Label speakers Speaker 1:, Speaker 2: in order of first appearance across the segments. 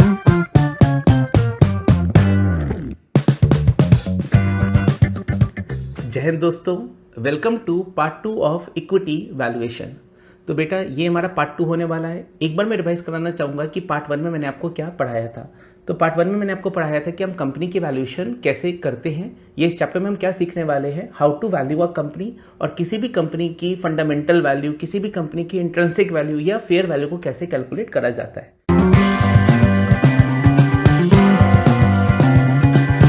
Speaker 1: जय हिंद दोस्तों, welcome to part 2 of equity valuation. तो बेटा ये हमारा पार्ट 2 होने वाला है। एक बार मैं रिवाइज कराना चाहूँगा कि पार्ट 1 में मैंने आपको क्या पढ़ाया था। तो पार्ट 1 में मैंने आपको पढ़ाया था कि हम कंपनी की वैल्यूएशन कैसे करते हैं। ये इस चैप्टर में हम क्या सीखने वाले हैं, how to value a company, और किसी भी कंपनी की फंडामेंटल वैल्यू, किसी भी कंपनी की इंट्रिंसिक वैल्यू या फेयर वैल्यू को कैसे कैलकुलेट करा जाता है।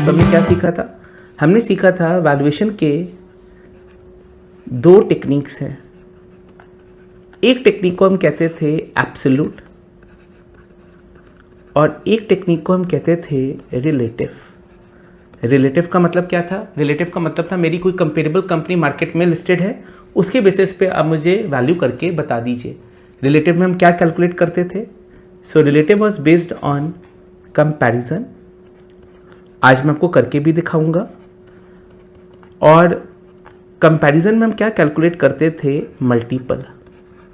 Speaker 1: तो हमने क्या सीखा था? हमने सीखा था वैल्यूएशन के 2 टेक्निक्स हैं। एक टेक्निक को हम कहते थे एब्सोल्यूट और एक टेक्निक को हम कहते थे रिलेटिव। रिलेटिव का मतलब क्या था? रिलेटिव का मतलब था मेरी कोई कंपेरेबल कंपनी मार्केट में लिस्टेड है, उसके बेसिस पे आप मुझे वैल्यू करके बता दीजिए। रिलेटिव में हम क्या कैलकुलेट करते थे? So relative was based on comparison. आज मैं आपको करके भी दिखाऊंगा। और कंपैरिजन में हम क्या कैलकुलेट करते थे? मल्टीपल।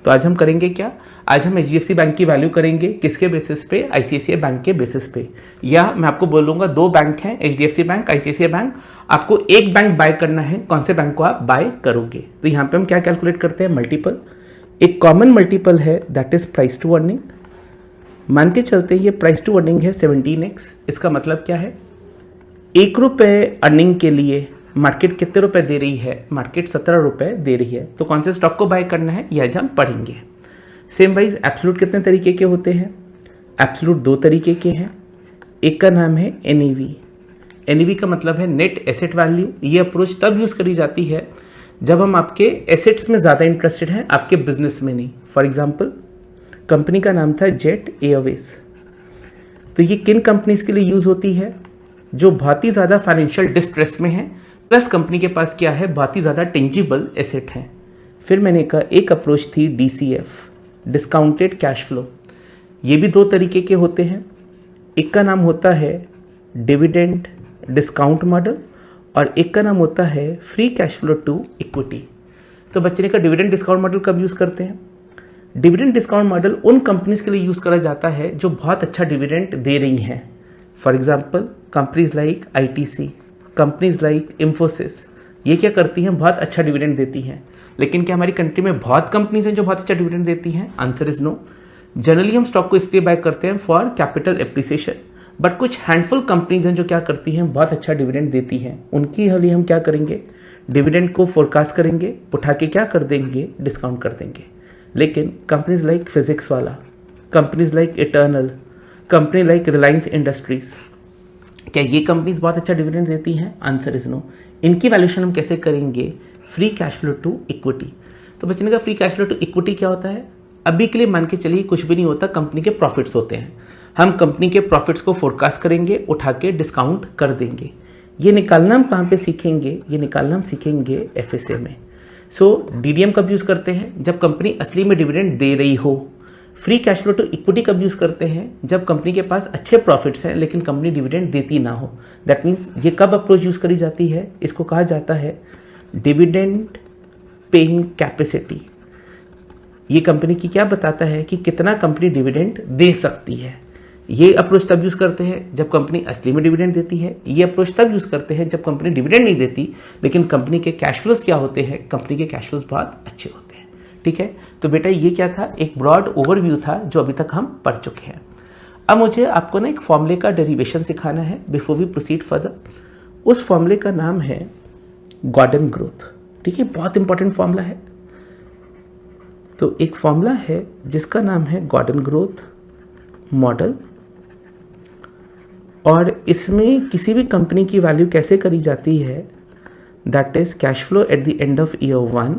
Speaker 1: तो आज हम करेंगे क्या? आज हम HDFC बैंक की वैल्यू करेंगे। किसके बेसिस पे? ICICI बैंक के बेसिस पे। या मैं आपको बोलूँगा 2 बैंक हैं, HDFC बैंक, ICICI बैंक। आपको एक बैंक बाय करना है, कौन से बैंक को आप बाय करोगे? तो यहाँ पे हम क्या कैलकुलेट करते हैं? मल्टीपल। एक कॉमन मल्टीपल है, that is price to earning. मान के चलते ये प्राइस टू अर्निंग है 17x। इसका मतलब क्या है? 1 रुपये अर्निंग के लिए मार्केट कितने रुपए दे रही है? मार्केट 17 रुपए दे रही है। तो कौन से स्टॉक को बाय करना है, यह आज हम पढ़ेंगे। सेम वाइज एब्सोल्यूट कितने तरीके के होते हैं? एब्सोल्यूट 2 तरीके के हैं। एक का नाम है NAV। NAV का मतलब है नेट एसेट वैल्यू। ये अप्रोच तब यूज करी जाती है जब हम आपके एसेट्स में ज़्यादा इंटरेस्टेड हैं, आपके बिजनेस में नहीं। फॉर एग्जाम्पल, कंपनी का नाम था जेट एयरवेज। तो ये किन कंपनीज के लिए यूज होती है? जो बहुत ही ज़्यादा फाइनेंशियल डिस्ट्रेस में है, प्लस कंपनी के पास क्या है? बहुत ही ज़्यादा टेंजिबल एसेट है। फिर मैंने कहा एक अप्रोच थी DCF, डिस्काउंटेड कैश फ्लो। ये भी 2 तरीके के होते हैं। एक का नाम होता है डिविडेंड डिस्काउंट मॉडल और एक का नाम होता है free cash flow to equity. तो बच्चे ने कहा डिविडेंड डिस्काउंट मॉडल कब यूज़ करते हैं? डिविडेंड डिस्काउंट मॉडल उन कंपनीज के लिए यूज़ करा जाता है जो बहुत अच्छा डिविडेंड दे रही हैं। For example, companies like ITC, companies like Infosys. ये क्या करती हैं? बहुत अच्छा डिविडेंड देती हैं। लेकिन क्या हमारी कंट्री में बहुत कंपनीज हैं जो बहुत अच्छा डिविडेंड देती हैं? Answer is no. जनरली हम स्टॉक को इसलिए बाय करते हैं फॉर कैपिटल एप्रिसिएशन, बट कुछ हैंडफुल कंपनीज हैं जो क्या करती हैं? बहुत अच्छा डिविडेंड देती हैं। उनकी लिए हम क्या करेंगे? डिविडेंड को फोरकास्ट करेंगे, उठा के क्या कर देंगे? डिस्काउंट कर देंगे। लेकिन companies like Physics Wallah, companies like Eternal, company like Reliance Industries, क्या ये कंपनीज बहुत अच्छा डिविडेंड देती हैं? Answer is no. इनकी वैल्यूएशन हम कैसे करेंगे? Free cash flow to equity. तो बच्चे ने कहा free cash flow to equity क्या होता है? अभी के लिए मान के चलिए कुछ भी नहीं होता, कंपनी के प्रॉफिट्स होते हैं। हम कंपनी के प्रॉफिट्स को फोरकास्ट करेंगे, उठा के डिस्काउंट कर देंगे। ये निकालना हम कहाँ पे सीखेंगे? ये निकालना हम सीखेंगे FSA में। सो DDM कब यूज़ करते हैं? जब कंपनी असली में डिविडेंड दे रही हो। Free cash flow to equity कब यूज़ करते हैं? जब कंपनी के पास अच्छे प्रॉफिट्स हैं लेकिन कंपनी डिविडेंड देती ना हो। दैट मीन्स ये कब अप्रोच यूज़ करी जाती है? इसको कहा जाता है डिविडेंड पेइंग कैपेसिटी। ये कंपनी की क्या बताता है कि कितना कंपनी डिविडेंड दे सकती है। ये अप्रोच तब यूज़ करते हैं जब कंपनी असली में डिविडेंड देती है। ये अप्रोच तब यूज़ करते हैं जब कंपनी डिविडेंड नहीं देती लेकिन कंपनी के कैश फ्लोज क्या होते हैं? कंपनी के कैश फ्लोज बहुत अच्छे होते हैं। ठीक है, तो बेटा ये क्या था? एक ब्रॉड ओवरव्यू था जो अभी तक हम पढ़ चुके हैं। अब मुझे आपको ना एक फॉर्मूले का डेरिवेशन सिखाना है बिफोर वी प्रोसीड फर्दर। उस फॉर्मूले का नाम है गॉर्डन ग्रोथ। ठीक है, बहुत इंपॉर्टेंट फॉर्मूला है। तो एक फॉर्मूला है जिसका नाम है गॉर्डन ग्रोथ मॉडल, और इसमें किसी भी कंपनी की वैल्यू कैसे करी जाती है? That is cash flow at the end of year 1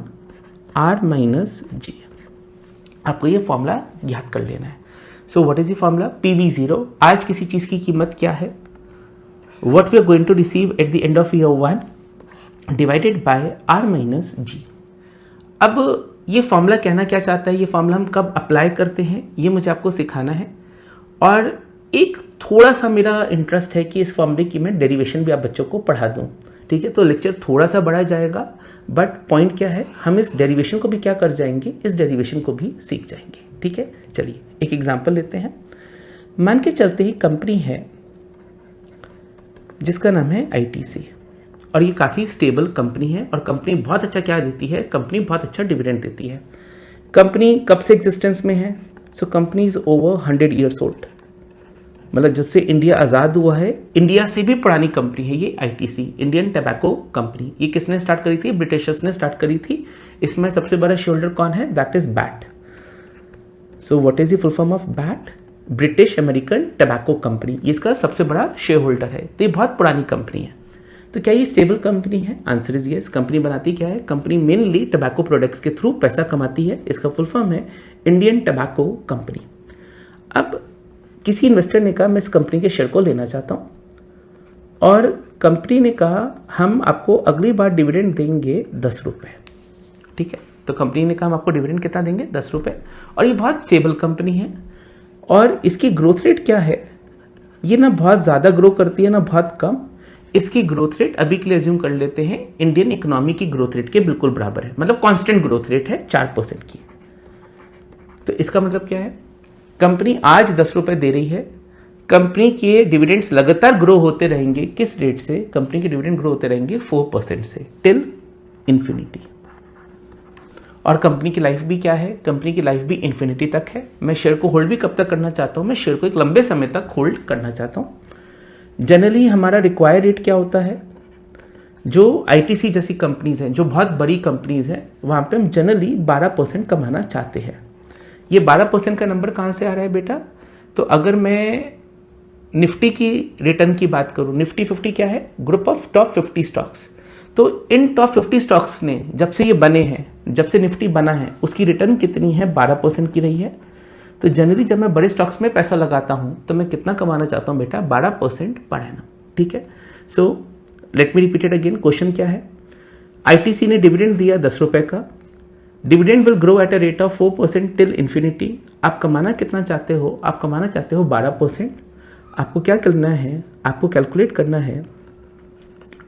Speaker 1: R minus G। आपको ये फॉर्मूला याद कर लेना है। So what is the formula? PV0। आज किसी चीज की कीमत क्या है? What we are going to receive at the end of year 1 divided by R minus G। अब ये फॉर्मूला कहना क्या चाहता है? ये फॉर्मूला हम कब अप्लाई करते हैं, ये मुझे आपको सिखाना है। और एक थोड़ा सा मेरा इंटरेस्ट है कि इस फॉर्मूले की मैं डेरिवेशन भी आप बच्चों को पढ़ा दूँ। ठीक है, तो लेक्चर थोड़ा सा बढ़ा जाएगा, बट पॉइंट क्या है? हम इस डेरिवेशन को भी क्या कर जाएंगे? इस डेरिवेशन को भी सीख जाएंगे। ठीक है, चलिए एक एग्जांपल लेते हैं। मान के चलते ही कंपनी है जिसका नाम है ITC, और ये काफ़ी स्टेबल कंपनी है और कंपनी बहुत अच्छा क्या देती है, कंपनी बहुत अच्छा डिविडेंड देती है। कंपनी कब से एग्जिस्टेंस में है? So company is over 100 years old, मतलब जब से इंडिया आज़ाद हुआ है, इंडिया से भी पुरानी कंपनी है ये ITC, इंडियन टबैको कंपनी। ये किसने स्टार्ट करी थी? ब्रिटिशर्स ने स्टार्ट करी थी। इसमें सबसे बड़ा शेयर होल्डर कौन है? That is BAT। So what is the full form of BAT? British American tobacco company, इसका सबसे बड़ा शेयर होल्डर है। तो ये बहुत पुरानी कंपनी है। तो क्या ये स्टेबल कंपनी है? Answer is yes. कंपनी बनाती क्या है? कंपनी मेनली टबैको प्रोडक्ट्स के थ्रू पैसा कमाती है। इसका फुल फॉर्म है इंडियन टबैको कंपनी। अब किसी इन्वेस्टर ने कहा मैं इस कंपनी के शेयर को लेना चाहता हूँ, और कंपनी ने कहा हम आपको अगली बार डिविडेंड देंगे 10 रुपये। ठीक है, तो कंपनी ने कहा हम आपको डिविडेंड कितना देंगे? 10 रुपये। और ये बहुत स्टेबल कंपनी है, और इसकी ग्रोथ रेट क्या है? ये ना बहुत ज़्यादा ग्रो करती है ना बहुत कम। इसकी ग्रोथ रेट अभी के लिए एज्यूम कर लेते हैं इंडियन इकोनॉमी की ग्रोथ रेट के बिल्कुल बराबर है, मतलब कांस्टेंट ग्रोथ रेट है 4% की। तो इसका मतलब क्या है? कंपनी आज 10 रुपये दे रही है, कंपनी के डिविडेंड्स लगातार ग्रो होते रहेंगे। किस रेट से? कंपनी के डिविडेंड ग्रो होते रहेंगे 4% से टिल इन्फिनिटी। और कंपनी की लाइफ भी क्या है? कंपनी की लाइफ भी इन्फिनिटी तक है। मैं शेयर को होल्ड भी कब तक करना चाहता हूँ? मैं शेयर को एक लंबे समय तक होल्ड करना चाहता हूँ। जनरली हमारा रिक्वायर्ड रेट क्या होता है? जो ITC जैसी कंपनीज हैं, जो बहुत बड़ी कंपनीज हैं, वहाँ पे हम जनरली 12% कमाना चाहते हैं। ये 12% का नंबर कहाँ से आ रहा है बेटा? तो अगर मैं निफ्टी की रिटर्न की बात करूँ, निफ्टी 50 क्या है? Group of top 50 stocks. तो इन टॉप 50 स्टॉक्स ने जब से ये बने हैं, जब से निफ्टी बना है, उसकी रिटर्न कितनी है? 12% की रही है। तो जनरली जब मैं बड़े स्टॉक्स में पैसा लगाता हूँ तो मैं कितना कमाना चाहता हूँ बेटा? 12% पर एनम। ठीक है, सो let me repeat it again. Question क्या है? ITC ने डिविडेंड दिया 10 रुपये का। Dividend will grow at a rate of 4% till infinity. आप कमाना कितना चाहते हो? आप कमाना चाहते हो 12%। आपको क्या करना है? आपको कैलकुलेट करना है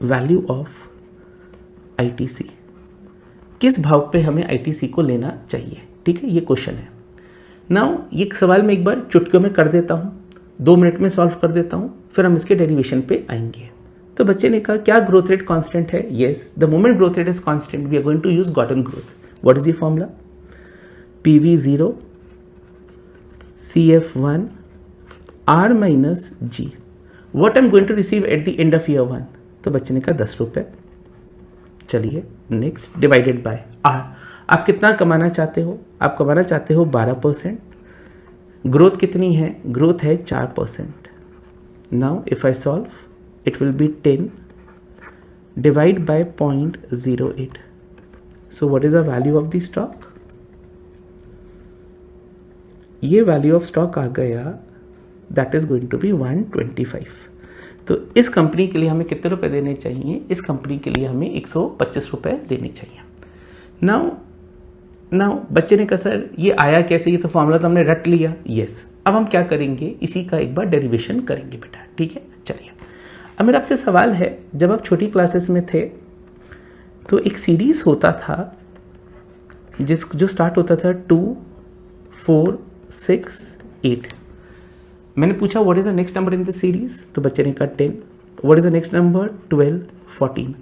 Speaker 1: वैल्यू ऑफ ITC, किस भाव पे हमें ITC को लेना चाहिए। ठीक है, ये क्वेश्चन है। नाउ ये सवाल मैं एक बार चुटकियों में कर देता हूँ, 2 मिनट में सॉल्व कर देता हूँ, फिर हम इसके डेरिवेशन पे आएंगे। तो बच्चे ने कहा क्या ग्रोथ रेट कांस्टेंट है? Yes, the moment growth rate is constant we are going to use Gordon growth. What is the formula? PV0 CF1 R minus G. What I'm going to receive at the end of year 1? तो बच्चे ने कहा 10 रुपये। चलिए next, divided by R। आप कितना कमाना चाहते हो? आप कमाना चाहते हो 12%। ग्रोथ कितनी है? ग्रोथ है 4%। Now if I solve it will be 10 divide by 0.08। So what is the value of the stock? ये वैल्यू ऑफ स्टॉक आ गया, that is going to be 125। तो इस कंपनी के लिए हमें कितने रुपए देने चाहिए? इस कंपनी के लिए हमें 125 रुपए देने चाहिए। नाउ बच्चे ने कहा सर ये आया कैसे? ये तो फॉर्मूला तो हमने रट लिया। यस, अब हम क्या करेंगे? इसी का एक बार डेरिवेशन करेंगे बेटा। ठीक है, चलिए। अब मेरा आपसे सवाल है, जब आप छोटी क्लासेस में थे तो एक सीरीज होता था जो स्टार्ट होता था 2, 4, 6, 8। मैंने पूछा what is the next number in this series? तो बच्चे ने कहा 10। What is the next number? 12, 14।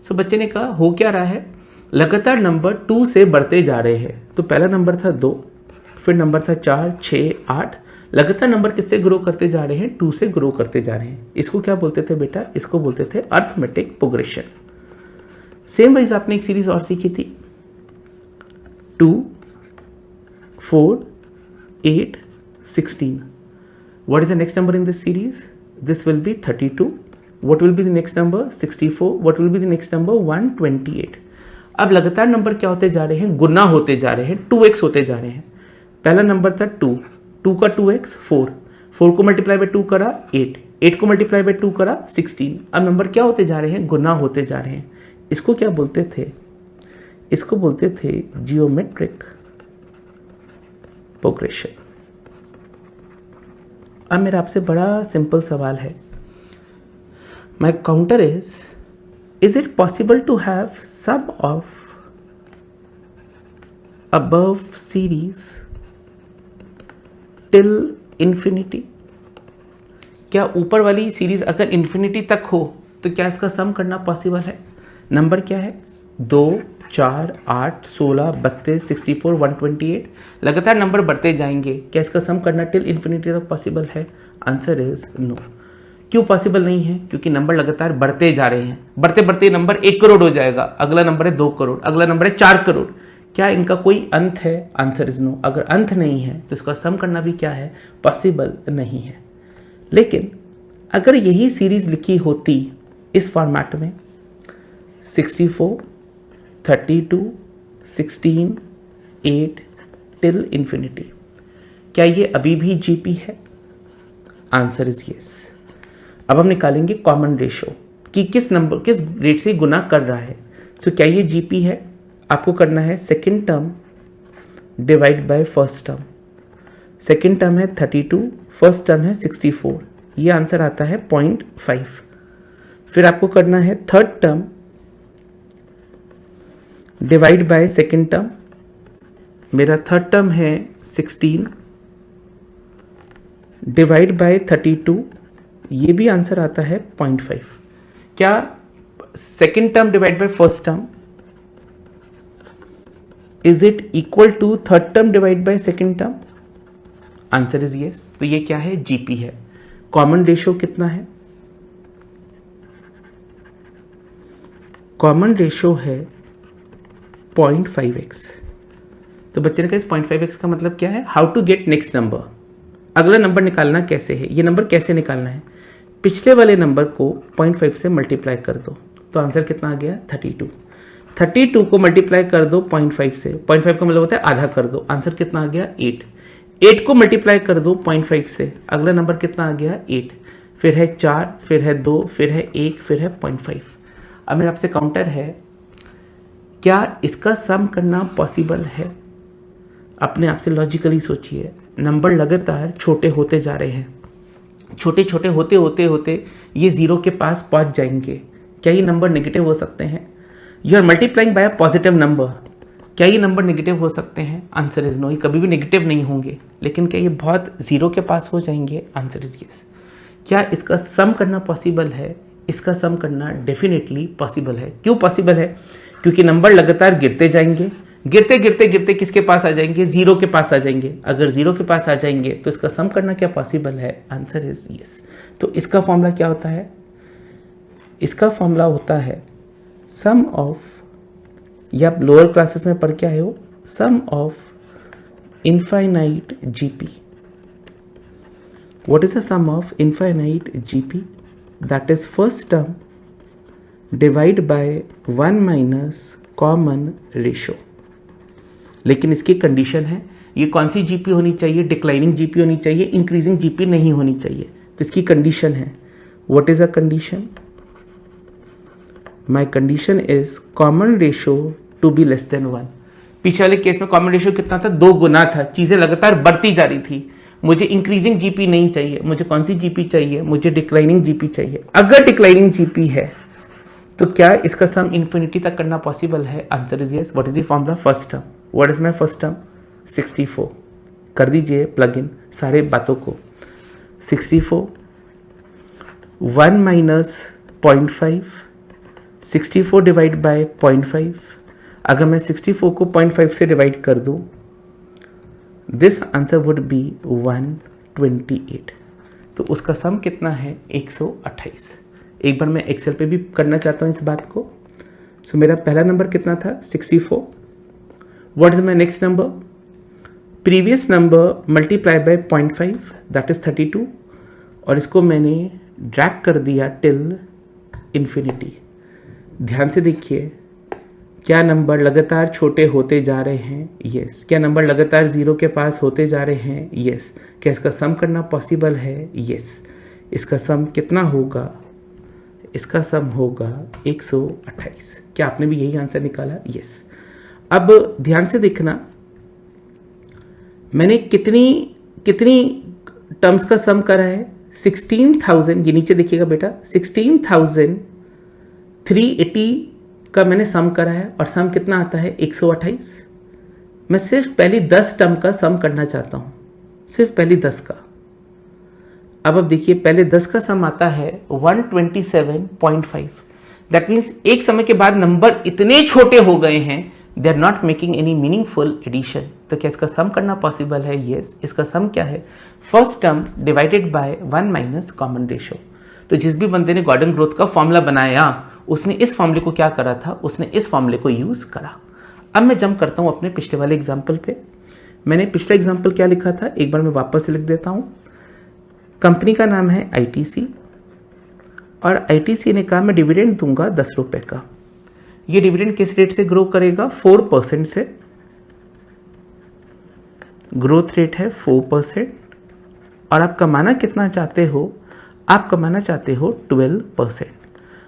Speaker 1: सो बच्चे ने कहा हो क्या रहा है? लगातार नंबर 2 से बढ़ते जा रहे हैं। तो पहला नंबर था 2, फिर नंबर था 4, 6, 8। लगातार नंबर किससे ग्रो करते जा रहे हैं? 2 से ग्रो करते जा रहे हैं। इसको क्या बोलते थे बेटा? इसको बोलते थे अर्थमेटिक प्रोग्रेशन। सेम वाइज आपने एक सीरीज और सीखी थी, 2, 4, 8, 16. What is the next number in this series? This will be 32. What will be the next number? 64. What will be the next number? 128. अब लगातार नंबर क्या होते जा रहे हैं? गुना होते जा रहे हैं, 2x होते जा रहे हैं। पहला नंबर था 2, 2 का 2x 4, 4 को मल्टीप्लाई बाय 2 करा 8, 8 को मल्टीप्लाई बाय 2 करा 16। अब नंबर क्या होते जा रहे हैं? गुना होते जा रहे हैं। इसको क्या बोलते थे? इसको बोलते थे जियोमेट्रिक प्रोग्रेशन। अब मेरा आपसे बड़ा सिंपल सवाल है, my counter is it possible to have sum of above series till infinity? क्या ऊपर वाली सीरीज अगर इन्फिनिटी तक हो तो क्या इसका सम करना पॉसिबल है? नंबर क्या है? 2, 4, 8, 16, 32, 64, 128, लगातार नंबर बढ़ते जाएंगे। क्या इसका सम करना टिल इन्फिनिटी तक पॉसिबल है? Answer is no. क्यों पॉसिबल नहीं है? क्योंकि नंबर लगातार बढ़ते जा रहे हैं। बढ़ते बढ़ते नंबर 1 करोड़ हो जाएगा, अगला नंबर है 2 करोड़, अगला नंबर है 4 करोड़। क्या इनका कोई अंत है? Answer is no. अगर अंत नहीं है तो इसका सम करना भी क्या है? पॉसिबल नहीं है। लेकिन अगर यही सीरीज लिखी होती इस फॉर्मेट में 64, 32, 16, 8 टिल इन्फिनिटी, क्या ये अभी भी जीपी है? Answer is yes. अब हम निकालेंगे कॉमन रेशो कि किस रेट से गुना कर रहा है। सो क्या ये जीपी है? आपको करना है second term divide by first term. Second term है 32, फर्स्ट टर्म है 64, ये आंसर आता है 0.5। फिर आपको करना है third term divide by second term. मेरा थर्ड टर्म है 16 डिवाइड बाय 32, ये भी आंसर आता है 0.5। क्या second term divide by first term is it equal to third term divide by second term? Answer is yes. तो ये क्या है? जीपी है। कॉमन रेशो कितना है? कॉमन रेशो है 0.5x। तो बच्चे ने कहा इस 0.5x का मतलब क्या है? How to get next number, अगला नंबर निकालना कैसे है, ये नंबर कैसे निकालना है? पिछले वाले नंबर को 0.5 से मल्टीप्लाई कर दो, तो आंसर कितना आ गया? 32। 32 को मल्टीप्लाई कर दो 0.5 से, 0.5 का मतलब होता है आधा कर दो, आंसर कितना आ गया? 8। 8 को मल्टीप्लाई कर दो 0.5 से, अगला नंबर कितना आ गया? 8। फिर है 4, फिर है 2, फिर है 1, फिर है 0.5। अब मेरा आपसे काउंटर है, क्या इसका सम करना पॉसिबल है? अपने आप से लॉजिकली सोचिए। नंबर लगातार छोटे होते जा रहे हैं, छोटे छोटे होते होते होते ये जीरो के पास पहुंच जाएंगे। क्या ये नंबर नेगेटिव हो सकते हैं? You are multiplying by a positive number, क्या ये नंबर नेगेटिव हो सकते हैं? आंसर इज नो, ये कभी भी नेगेटिव नहीं होंगे। लेकिन क्या ये बहुत जीरो के पास हो जाएंगे? Answer is yes. क्या इसका सम करना पॉसिबल है? इसका सम करना डेफिनेटली पॉसिबल है। क्यों पॉसिबल है? क्योंकि नंबर लगातार गिरते जाएंगे, गिरते गिरते गिरते किसके पास आ जाएंगे? जीरो के पास आ जाएंगे। अगर जीरो के पास आ जाएंगे तो इसका सम करना क्या पॉसिबल है? Answer is yes. तो इसका फॉर्मूला क्या होता है? इसका फॉर्मूला होता है सम ऑफ, या आप लोअर क्लासेस में पढ़ के आए हो, sum of infinite GP. What is the sum of infinite GP? That is first term divide by 1 minus common ratio. लेकिन इसकी कंडीशन है, ये कौन सी जीपी होनी चाहिए? डिक्लाइनिंग जीपी होनी चाहिए, इंक्रीजिंग जीपी नहीं होनी चाहिए। तो इसकी कंडीशन है, what is a condition? My condition is common ratio to be less than 1। पीछे वाले केस में कॉमन रेशो कितना था? 2 गुना था, चीजें लगातार बढ़ती जा रही थी। मुझे इंक्रीजिंग जीपी नहीं चाहिए, मुझे कौन सी जीपी चाहिए? मुझे डिक्लाइनिंग जीपी चाहिए। अगर डिक्लाइनिंग जीपी है तो क्या इसका सम इन्फिनिटी तक करना पॉसिबल है? Answer is yes. What is the formula? First term. What is my first term? 64। कर दीजिए प्लग इन सारे बातों को। 64, 1 माइनस 0.5, 64 डिवाइड बाय 0.5। अगर मैं 64 को 0.5 से डिवाइड कर दूं, दिस आंसर वुड बी 128। तो उसका सम कितना है? 128। एक बार मैं एक्सेल पे भी करना चाहता हूँ इस बात को। सो मेरा पहला नंबर कितना था? 64। What is my next number? Previous number multiply by 0.5, that is 32, और इसको मैंने ड्रैग कर दिया टिल इन्फिनिटी। ध्यान से देखिए, क्या नंबर लगातार छोटे होते जा रहे हैं? यस। क्या नंबर लगातार जीरो के पास होते जा रहे हैं? यस। क्या इसका सम करना पॉसिबल है? यस। इसका सम कितना होगा? इसका सम होगा 128। क्या आपने भी यही आंसर निकाला? यस। अब ध्यान से देखना, मैंने कितनी टर्म्स का सम करा है? 16,000, ये नीचे देखिएगा बेटा, 16,380 का मैंने सम करा है, और सम कितना आता है? 128। मैं सिर्फ पहली 10 टर्म का सम करना चाहता हूं, सिर्फ पहली 10 का। अब देखिए पहले 10 का सम आता है 127.5। दैट मीन्स एक समय के बाद नंबर इतने छोटे हो गए हैं, they are not making any meaningful addition. तो क्या इसका सम करना पॉसिबल है? यस। इसका सम क्या है? First term divided by 1 minus common ratio. तो जिस भी बंदे ने गॉर्डन ग्रोथ का फॉर्मूला बनाया उसने इस फॉर्मूले को क्या करा था? उसने इस फॉर्मूले को यूज करा। अब मैं जंप करता हूं अपने पिछले वाले एग्जाम्पल पे। मैंने पिछला एग्जाम्पल क्या लिखा था, एक बार मैं वापस से लिख देता हूं। कंपनी का नाम है आईटीसी और आईटीसी ने कहा मैं डिविडेंड दूंगा 10 रुपए का। ये डिविडेंड किस रेट से ग्रो करेगा? 4% से। ग्रोथ रेट है 4%। और आप कमाना कितना चाहते हो? आप कमाना चाहते हो 12%।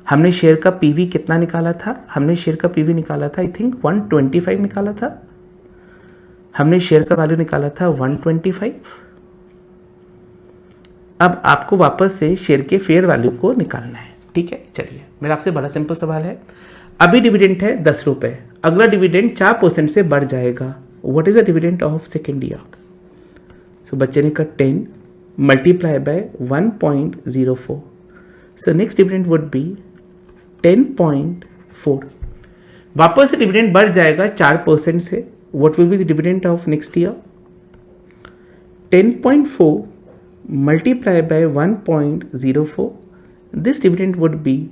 Speaker 1: हमने शेयर का पीवी कितना निकाला था? हमने शेयर का पीवी निकाला था आई थिंक 125 निकाला था। हमने शेयर का वैल्यू निकाला था 125। अब आपको वापस से शेयर के फेयर वैल्यू को निकालना है। ठीक है, चलिए मेरा आपसे बड़ा सिंपल सवाल है। अभी डिविडेंड है 10 रुपए, अगला डिविडेंड 4% से बढ़ जाएगा। What is the dividend of second year? So बच्चे ने कहा 10 multiply by 1.04। So next dividend would be 10.4। वापस से डिविडेंड बढ़ जाएगा 4% से। What will be the dividend of next year? 10.4 multiply by 1.04, this dividend would be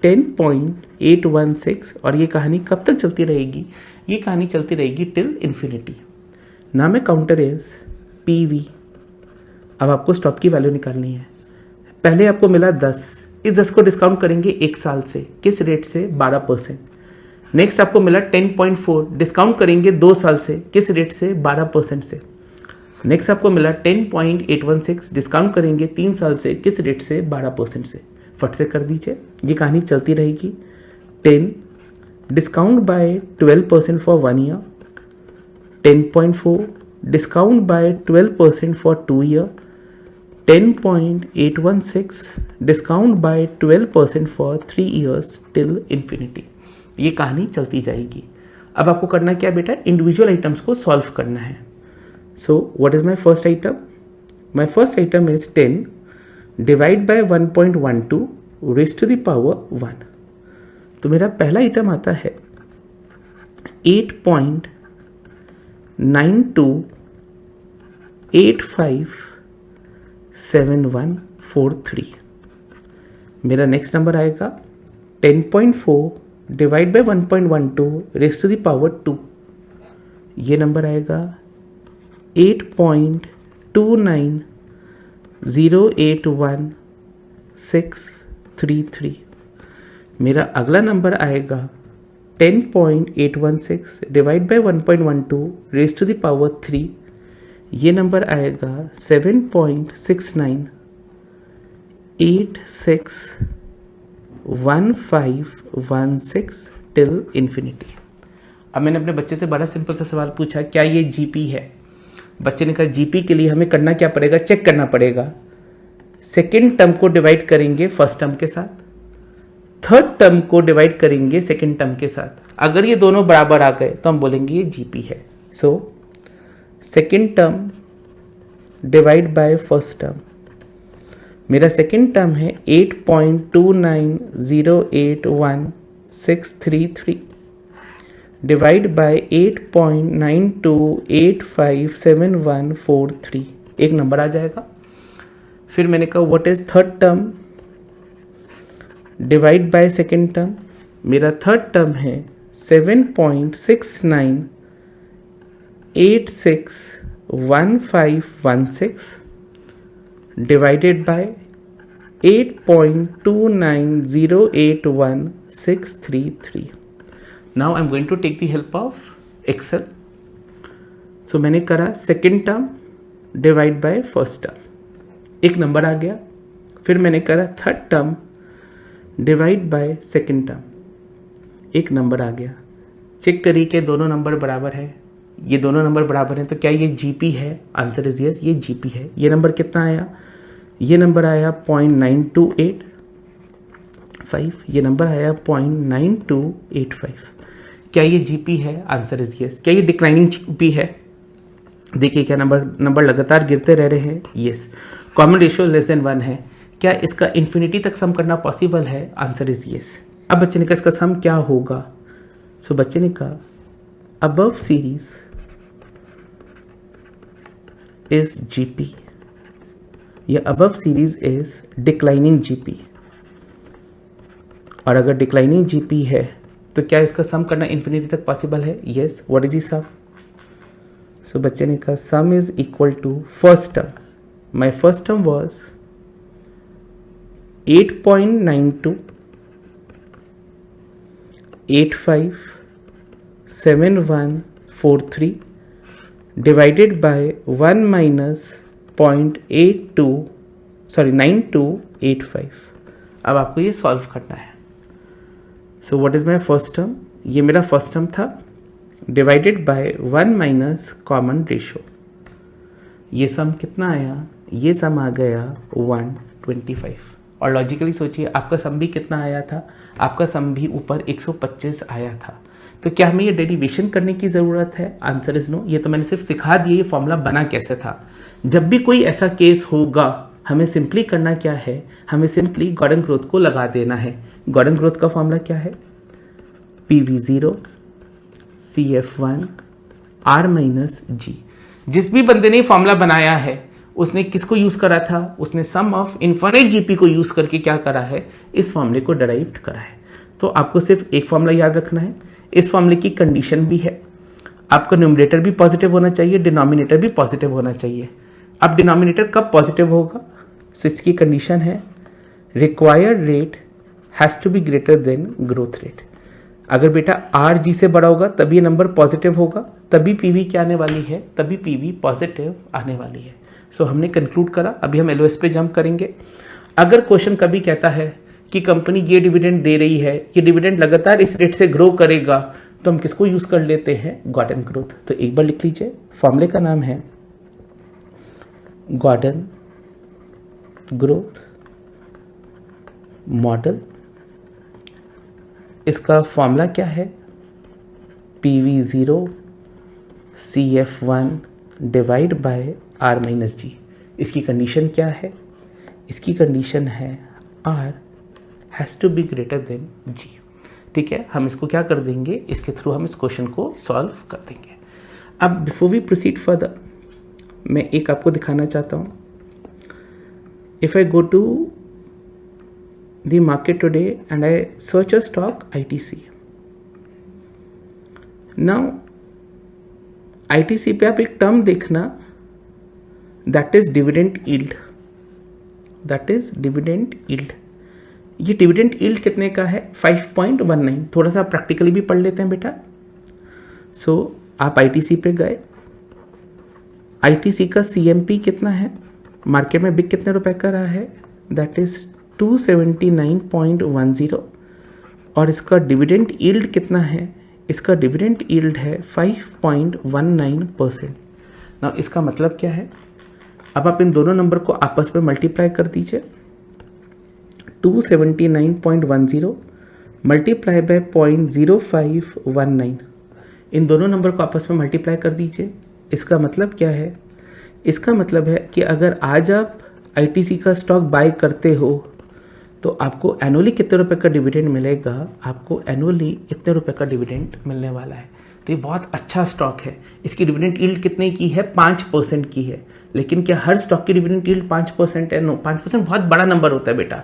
Speaker 1: 10.816। और ये कहानी कब तक चलती रहेगी? ये कहानी चलती रहेगी टिल इन्फिनिटी। नाम है काउंटर इज पीवी। अब आपको स्टॉक की वैल्यू निकालनी है। पहले आपको मिला 10, इस 10 को डिस्काउंट करेंगे 1 साल से। किस रेट से? 12%। नेक्स्ट आपको मिला 10.4, डिस्काउंट करेंगे 2 साल से। किस रेट से? 12% से। नेक्स्ट आपको मिला 10.816, डिस्काउंट करेंगे 3 साल से। किस रेट से? 12% से। फट से कर दीजिए, ये कहानी चलती रहेगी। 10 discount bye 12% for 1 year, 10.4 discount bye 12% for 2 year, 10.816 discount bye 12% for 3 years till infinity. ये कहानी चलती जाएगी। अब आपको करना क्या बेटा? इंडिविजुअल आइटम्स को सॉल्व करना है। So what is my first item? My first item is 10 divide by 1.12 raised to the power 1। तो मेरा पहला आइटम आता है 8.92857143। मेरा नेक्स्ट नंबर आएगा 10.4 divide by 1.12 raised to the power 2। ये नंबर आएगा 8.29081,633। मेरा अगला नंबर आएगा 10.816 divide by 1.12 raise to the power 3। ये नंबर आएगा 7.69861516 टिल इन्फिनिटी। अब मैंने अपने बच्चे से बड़ा सिंपल सा सवाल पूछा, क्या ये जीपी है? बच्चे ने कहा जीपी के लिए हमें करना क्या पड़ेगा? चेक करना पड़ेगा। सेकेंड टर्म को डिवाइड करेंगे फर्स्ट टर्म के साथ, थर्ड टर्म को डिवाइड करेंगे सेकेंड टर्म के साथ। अगर ये दोनों बराबर आ गए तो हम बोलेंगे ये जीपी है। So second term divide by first term. मेरा सेकेंड टर्म है 8.29081,633 डिवाइड बाय 8.92857143। एक नंबर आ जाएगा। फिर मैंने कहा what is third term? Divide by second term. मेरा थर्ड टर्म है 7.69861516 divided by 8.29081,633। Now I'm going to take the help of Excel. So मैंने करा second term divide by first term, एक नंबर आ गया। फिर मैंने करा third term divide by second term, एक नंबर आ गया। चेक करिए कि दोनों नंबर बराबर है। ये दोनों नंबर बराबर हैं तो क्या ये जीपी है? आंसर इज यस, ये जीपी है। ये नंबर कितना आया? ये नंबर आया 0.9285, ये नंबर आया 0.9285। क्या ये जीपी है? Answer is yes. क्या ये डिक्लाइनिंग जीपी है? देखिए क्या नंबर लगातार गिरते रह रहे हैं। Yes. Common ratio less than 1 है, क्या इसका इन्फिनिटी तक सम करना पॉसिबल है? Answer is yes. अब बच्चे ने कहा इसका सम क्या होगा? सो बच्चे ने कहा अबव सीरीज इज जीपी या above series is declining GP, और अगर डिक्लाइनिंग जीपी है तो क्या इसका सम करना इन्फिनिटी तक पॉसिबल है? Yes. What is the sum? So बच्चे ने कहा sum is equal to first term, my first term was 8.92 857143 divided by 1 minus 9285। अब आपको ये सॉल्व करना है। So what is my first term? ये मेरा फर्स्ट टर्म था, divided by 1 minus common ratio. ये सम कितना आया? ये सम आ गया 125। और लॉजिकली सोचिए आपका सम भी कितना आया था? आपका सम भी ऊपर 125 आया था। तो क्या हमें ये डेरिवेशन करने की ज़रूरत है? Answer is no. ये तो मैंने सिर्फ सिखा दिया ये फॉर्मूला बना कैसे था। जब भी कोई ऐसा केस होगा हमें सिंपली करना क्या है? हमें सिंपली गॉर्डन ग्रोथ को लगा देना है। गॉर्डन ग्रोथ का फॉर्मूला क्या है? PV0 CF1 R minus G। जिस भी बंदे ने फॉर्मूला बनाया है उसने किसको यूज करा था? उसने सम ऑफ इन्फिनिट जीपी को यूज करके क्या करा है? इस फॉर्मूले को डराइव करा है। तो आपको सिर्फ एक फॉर्मूला याद रखना है। इस फॉर्मूले की कंडीशन भी है, आपका न्यूमरेटर भी पॉजिटिव होना चाहिए, डिनोमिनेटर भी पॉजिटिव होना चाहिए। अब डिनोमिनेटर कब पॉजिटिव होगा? सो इसकी कंडीशन है required rate has to be greater than growth rate. अगर बेटा RG से बड़ा होगा तभी ये नंबर पॉजिटिव होगा, तभी PV क्या आने वाली है? तभी PV पॉजिटिव आने वाली है। सो हमने कंक्लूड करा। अभी हम LOS पे जंप करेंगे। अगर क्वेश्चन कभी कहता है कि कंपनी ये डिविडेंड दे रही है, ये डिविडेंड लगातार इस रेट से ग्रो करेगा, तो हम किसको यूज कर लेते हैं? Gordon growth. तो एक बार लिख लीजिए, फॉर्मूले का नाम है गॉर्डन ग्रोथ मॉडल। इसका फॉर्मूला क्या है? PV0 CF1 divide by R minus G। इसकी कंडीशन क्या है? इसकी कंडीशन है R has to be greater than G। ठीक है, हम इसको क्या कर देंगे? इसके थ्रू हम इस क्वेश्चन को सॉल्व कर देंगे। अब बिफोर वी प्रोसीड फर्दर मैं एक आपको दिखाना चाहता हूँ। If I go to the market today and I search a stock ITC। Now ITC पे आप एक टर्म देखना, that is dividend yield. That is dividend yield. ये डिविडेंड यील्ड कितने का है? 5.19। थोड़ा सा प्रैक्टिकली भी पढ़ लेते हैं बेटा। सो आप ITC पे गए, ITC का CMP कितना है? मार्केट में बिक कितने रुपए का रहा है? That is 279.10। और इसका डिविडेंड यील्ड कितना है? इसका डिविडेंड यील्ड है 5.19%। ना इसका मतलब क्या है? अब आप इन दोनों नंबर को आपस में मल्टीप्लाई कर दीजिए। 279.10 मल्टीप्लाई बाय 0.0519, इन दोनों नंबर को आपस में मल्टीप्लाई कर दीजिए। इसका मतलब क्या है? इसका मतलब है कि अगर आज आप ITC का स्टॉक बाय करते हो तो आपको एनुअली कितने रुपए का डिविडेंड मिलेगा? आपको एनुअली इतने रुपए का डिविडेंड मिलने वाला है। तो ये बहुत अच्छा स्टॉक है। इसकी डिविडेंड यील्ड कितने की है? 5% की है। लेकिन क्या हर स्टॉक की डिविडेंड यील्ड 5% है? नो, 5% बहुत बड़ा नंबर होता है बेटा।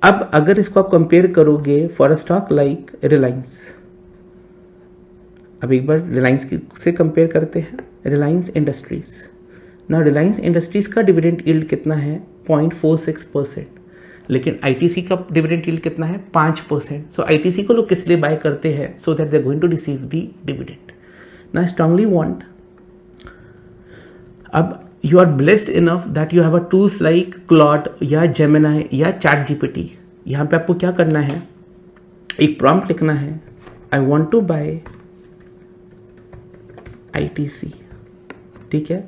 Speaker 1: अब अगर इसको आप कंपेयर करोगे for a stock like Reliance, अब एक बार रिलायंस से कंपेयर करते हैं, रिलायंस इंडस्ट्रीज। ना रिलायंस इंडस्ट्रीज का डिविडेंड यील्ड कितना है? 0.46%। लेकिन ITC का डिविडेंड यील्ड कितना है? 5%। सो ITC को लोग किस लिए बाय करते हैं? So that they are going to receive the dividend. ना स्ट्रांगली वांट, अब you are blessed enough that you have a tools like Claude या Gemini या ChatGPT। यहाँ पे आपको क्या करना है? एक prompt लिखना है, I want to buy ITC। ठीक है,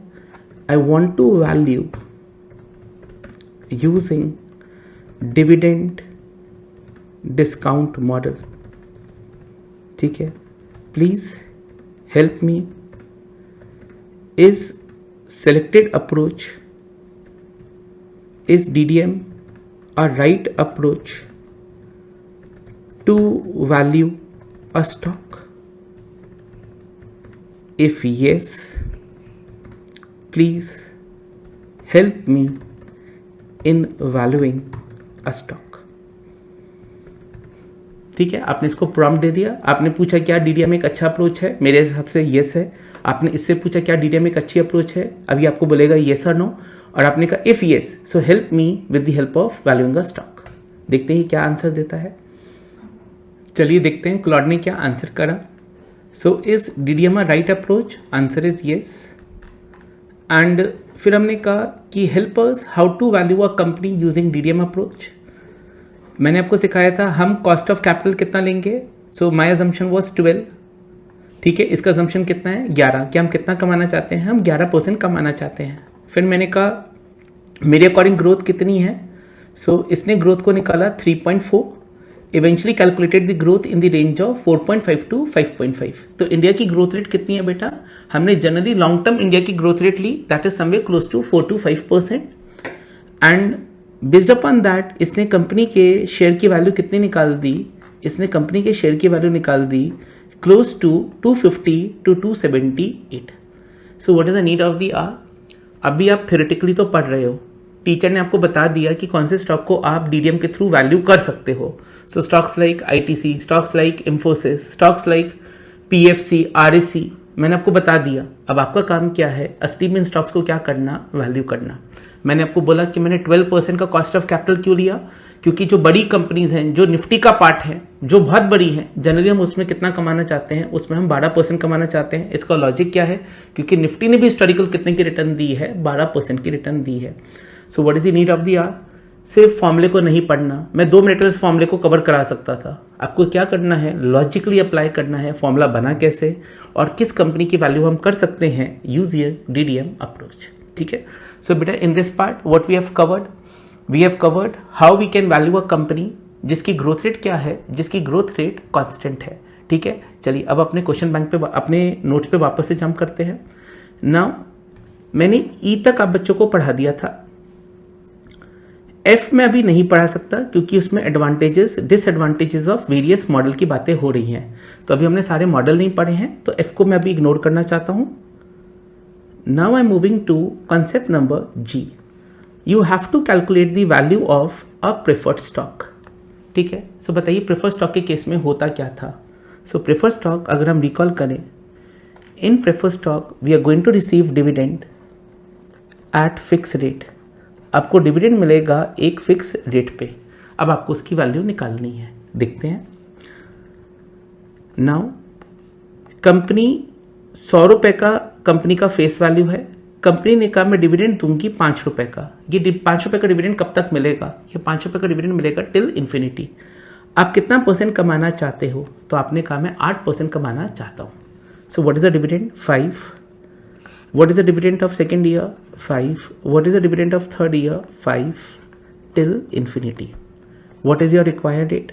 Speaker 1: I want to value using dividend discount model। ठीक है, please help me, is selected approach is DDM a right approach to value a stock? If yes, please help me in valuing a stock. ठीक है, आपने इसको prompt दे दिया। आपने पूछा क्या DDM एक अच्छा अप्रोच है, मेरे हिसाब से येस है। आपने इससे पूछा क्या DDM एक अच्छी अप्रोच है, अभी आपको बोलेगा येस और नो। और आपने कहा if yes so help me with the help of valuing a stock. देखते हैं क्या आंसर देता है। चलिए देखते हैं क्लॉड ने क्या आंसर करा। So is DDM a right approach? Answer is yes. And फिर हमने कहा कि help us how to value a company using DDM approach. मैंने आपको सिखाया था हम कॉस्ट ऑफ कैपिटल कितना लेंगे। So my assumption was 12। ठीक है, इसका अजम्पशन कितना है 11। कि हम कितना कमाना चाहते हैं, हम 11% कमाना चाहते हैं। फिर मैंने कहा मेरे अकॉर्डिंग ग्रोथ कितनी है। सो इसने ग्रोथ को निकाला 3.4। Eventually calculated the growth in the range of 4.5 to 5.5। तो इंडिया की ग्रोथ रेट कितनी है बेटा, हमने जनरली लॉन्ग टर्म इंडिया की ग्रोथ रेट ली, that is somewhere close to 4 to 5%। And based upon that इसने कंपनी के शेयर की वैल्यू कितनी निकाल दी, इसने कंपनी के शेयर की वैल्यू निकाल दी close to 250 to 278। So what is the need of the hour? अभी आप थ्योरेटिकली तो पढ़ रहे हो, टीचर ने आपको बता दिया कि कौन से स्टॉक को आप DDM के थ्रू वैल्यू कर सकते हो। So stocks like ITC, stocks like Infosys, stocks like PFC, RSC मैंने आपको बता दिया। अब आपका काम क्या है, असली में स्टॉक्स को क्या करना, वैल्यू करना। मैंने आपको बोला कि मैंने 12% का कॉस्ट ऑफ कैपिटल क्यों लिया, क्योंकि जो बड़ी कंपनीज हैं, जो निफ्टी का पार्ट है, जो बहुत बड़ी है, जनरली हम उसमें कितना कमाना चाहते हैं, उसमें हम 12% कमाना चाहते हैं। इसका लॉजिक क्या है, क्योंकि निफ्टी ने भी हिस्टोरिकल कितने की रिटर्न दी है, 12% की रिटर्न दी है। So what is the need of the hour? सिर्फ फॉर्मूले को नहीं पढ़ना, मैं 2 मिनट में इस फॉर्मूले को कवर करा सकता था। आपको क्या करना है, लॉजिकली अप्लाई करना है, फॉर्मूला बना कैसे और किस कंपनी की वैल्यू हम कर सकते हैं, यूज योर DDM अप्रोच। ठीक है, सो बेटा in this part what we have covered how we can value a company जिसकी ग्रोथ रेट क्या है, जिसकी ग्रोथ रेट कांस्टेंट है। ठीक है, चलिए अब अपने क्वेश्चन बैंक पे, अपने नोट्स पे वापस से जंप करते हैं। नाउ मैंने ई तक आप बच्चों को पढ़ा दिया था, एफ में अभी नहीं पढ़ा सकता क्योंकि उसमें advantages disadvantages of various model की बातें हो रही हैं। तो अभी हमने सारे मॉडल नहीं पढ़े हैं, तो एफ को मैं अभी इग्नोर करना चाहता हूं। Now I am moving to concept number G. You have to calculate the value of a preferred stock. ठीक है, सो बताइए प्रेफर्ड स्टॉक के केस में होता क्या था। सो प्रेफर्ड स्टॉक अगर हम रिकॉल करें, in preferred stock we are going to receive dividend at fix rate. आपको डिविडेंड मिलेगा एक फिक्स रेट पे। अब आपको उसकी वैल्यू निकालनी है, देखते हैं। नाउ कंपनी 100 रुपए का कंपनी का फेस वैल्यू है। कंपनी ने कहा मैं डिविडेंड दूंगी 5 रुपए का। ये 5 रुपए का डिविडेंड कब तक मिलेगा, ये 5 रुपए का डिविडेंड मिलेगा टिल इन्फिनिटी। आप कितना % कमाना चाहते हो, तो आपने कहा मैं 8% कमाना चाहता हूँ। सो what is the dividend 5। What is the dividend of second year? 5. What is the dividend of third year? 5 till infinity. What is your required rate?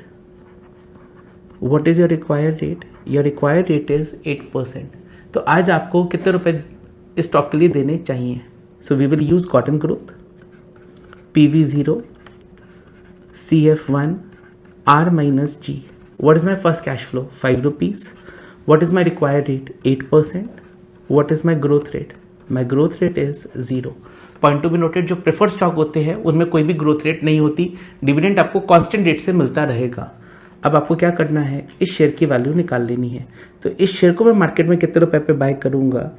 Speaker 1: What is your required rate? Your required rate is 8%. तो आज आपको कितने रुपए इस stock के लिए देने चाहिए? So we will use cotton growth, PV0, CF1, R minus G. What is my first cash flow? 5 rupees. What is my required rate? 8%. What is my growth rate? My growth rate is 0. Point to be noted, जो preferred stock होते हैं उनमें कोई भी growth rate नहीं होती, dividend आपको constant rate से मिलता रहेगा। अब आपको क्या करना है, इस शेयर की वैल्यू निकाल लेनी है। तो इस शेयर को मैं मार्केट में कितने रुपए पे बाय करूंगा,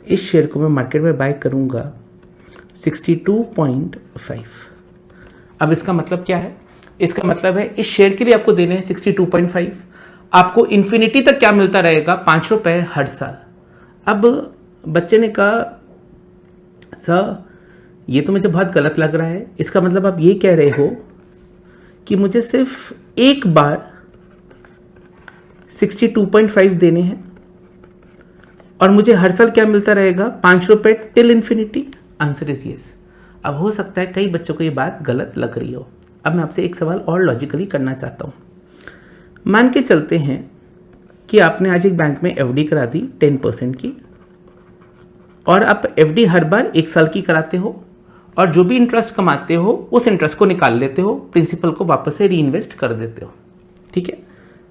Speaker 1: इस शेयर को मैं मार्केट में बाय करूंगा 62.5। अब इसका मतलब क्या है, इसका मतलब है इस शेयर के लिए आपको देने हैं 62.5। आपको इन्फिनिटी तक क्या मिलता रहेगा, 5 रुपए हर साल। अब बच्चे ने कहा सर ये तो मुझे बहुत गलत लग रहा है, इसका मतलब आप ये कह रहे हो कि मुझे सिर्फ एक बार 62.5 देने हैं और मुझे हर साल क्या मिलता रहेगा, 5 रुपए till infinity. Answer is yes. अब हो सकता है कई बच्चों को ये बात गलत लग रही हो। अब मैं आपसे एक सवाल और लॉजिकली करना चाहता हूं। मान के चलते हैं कि आपने आज एक बैंक में एफडी करा दी 10% की, और आप एफडी हर बार 1 साल की कराते हो और जो भी इंटरेस्ट कमाते हो उस इंटरेस्ट को निकाल लेते हो, प्रिंसिपल को वापस से री इन्वेस्ट कर देते हो। ठीक है,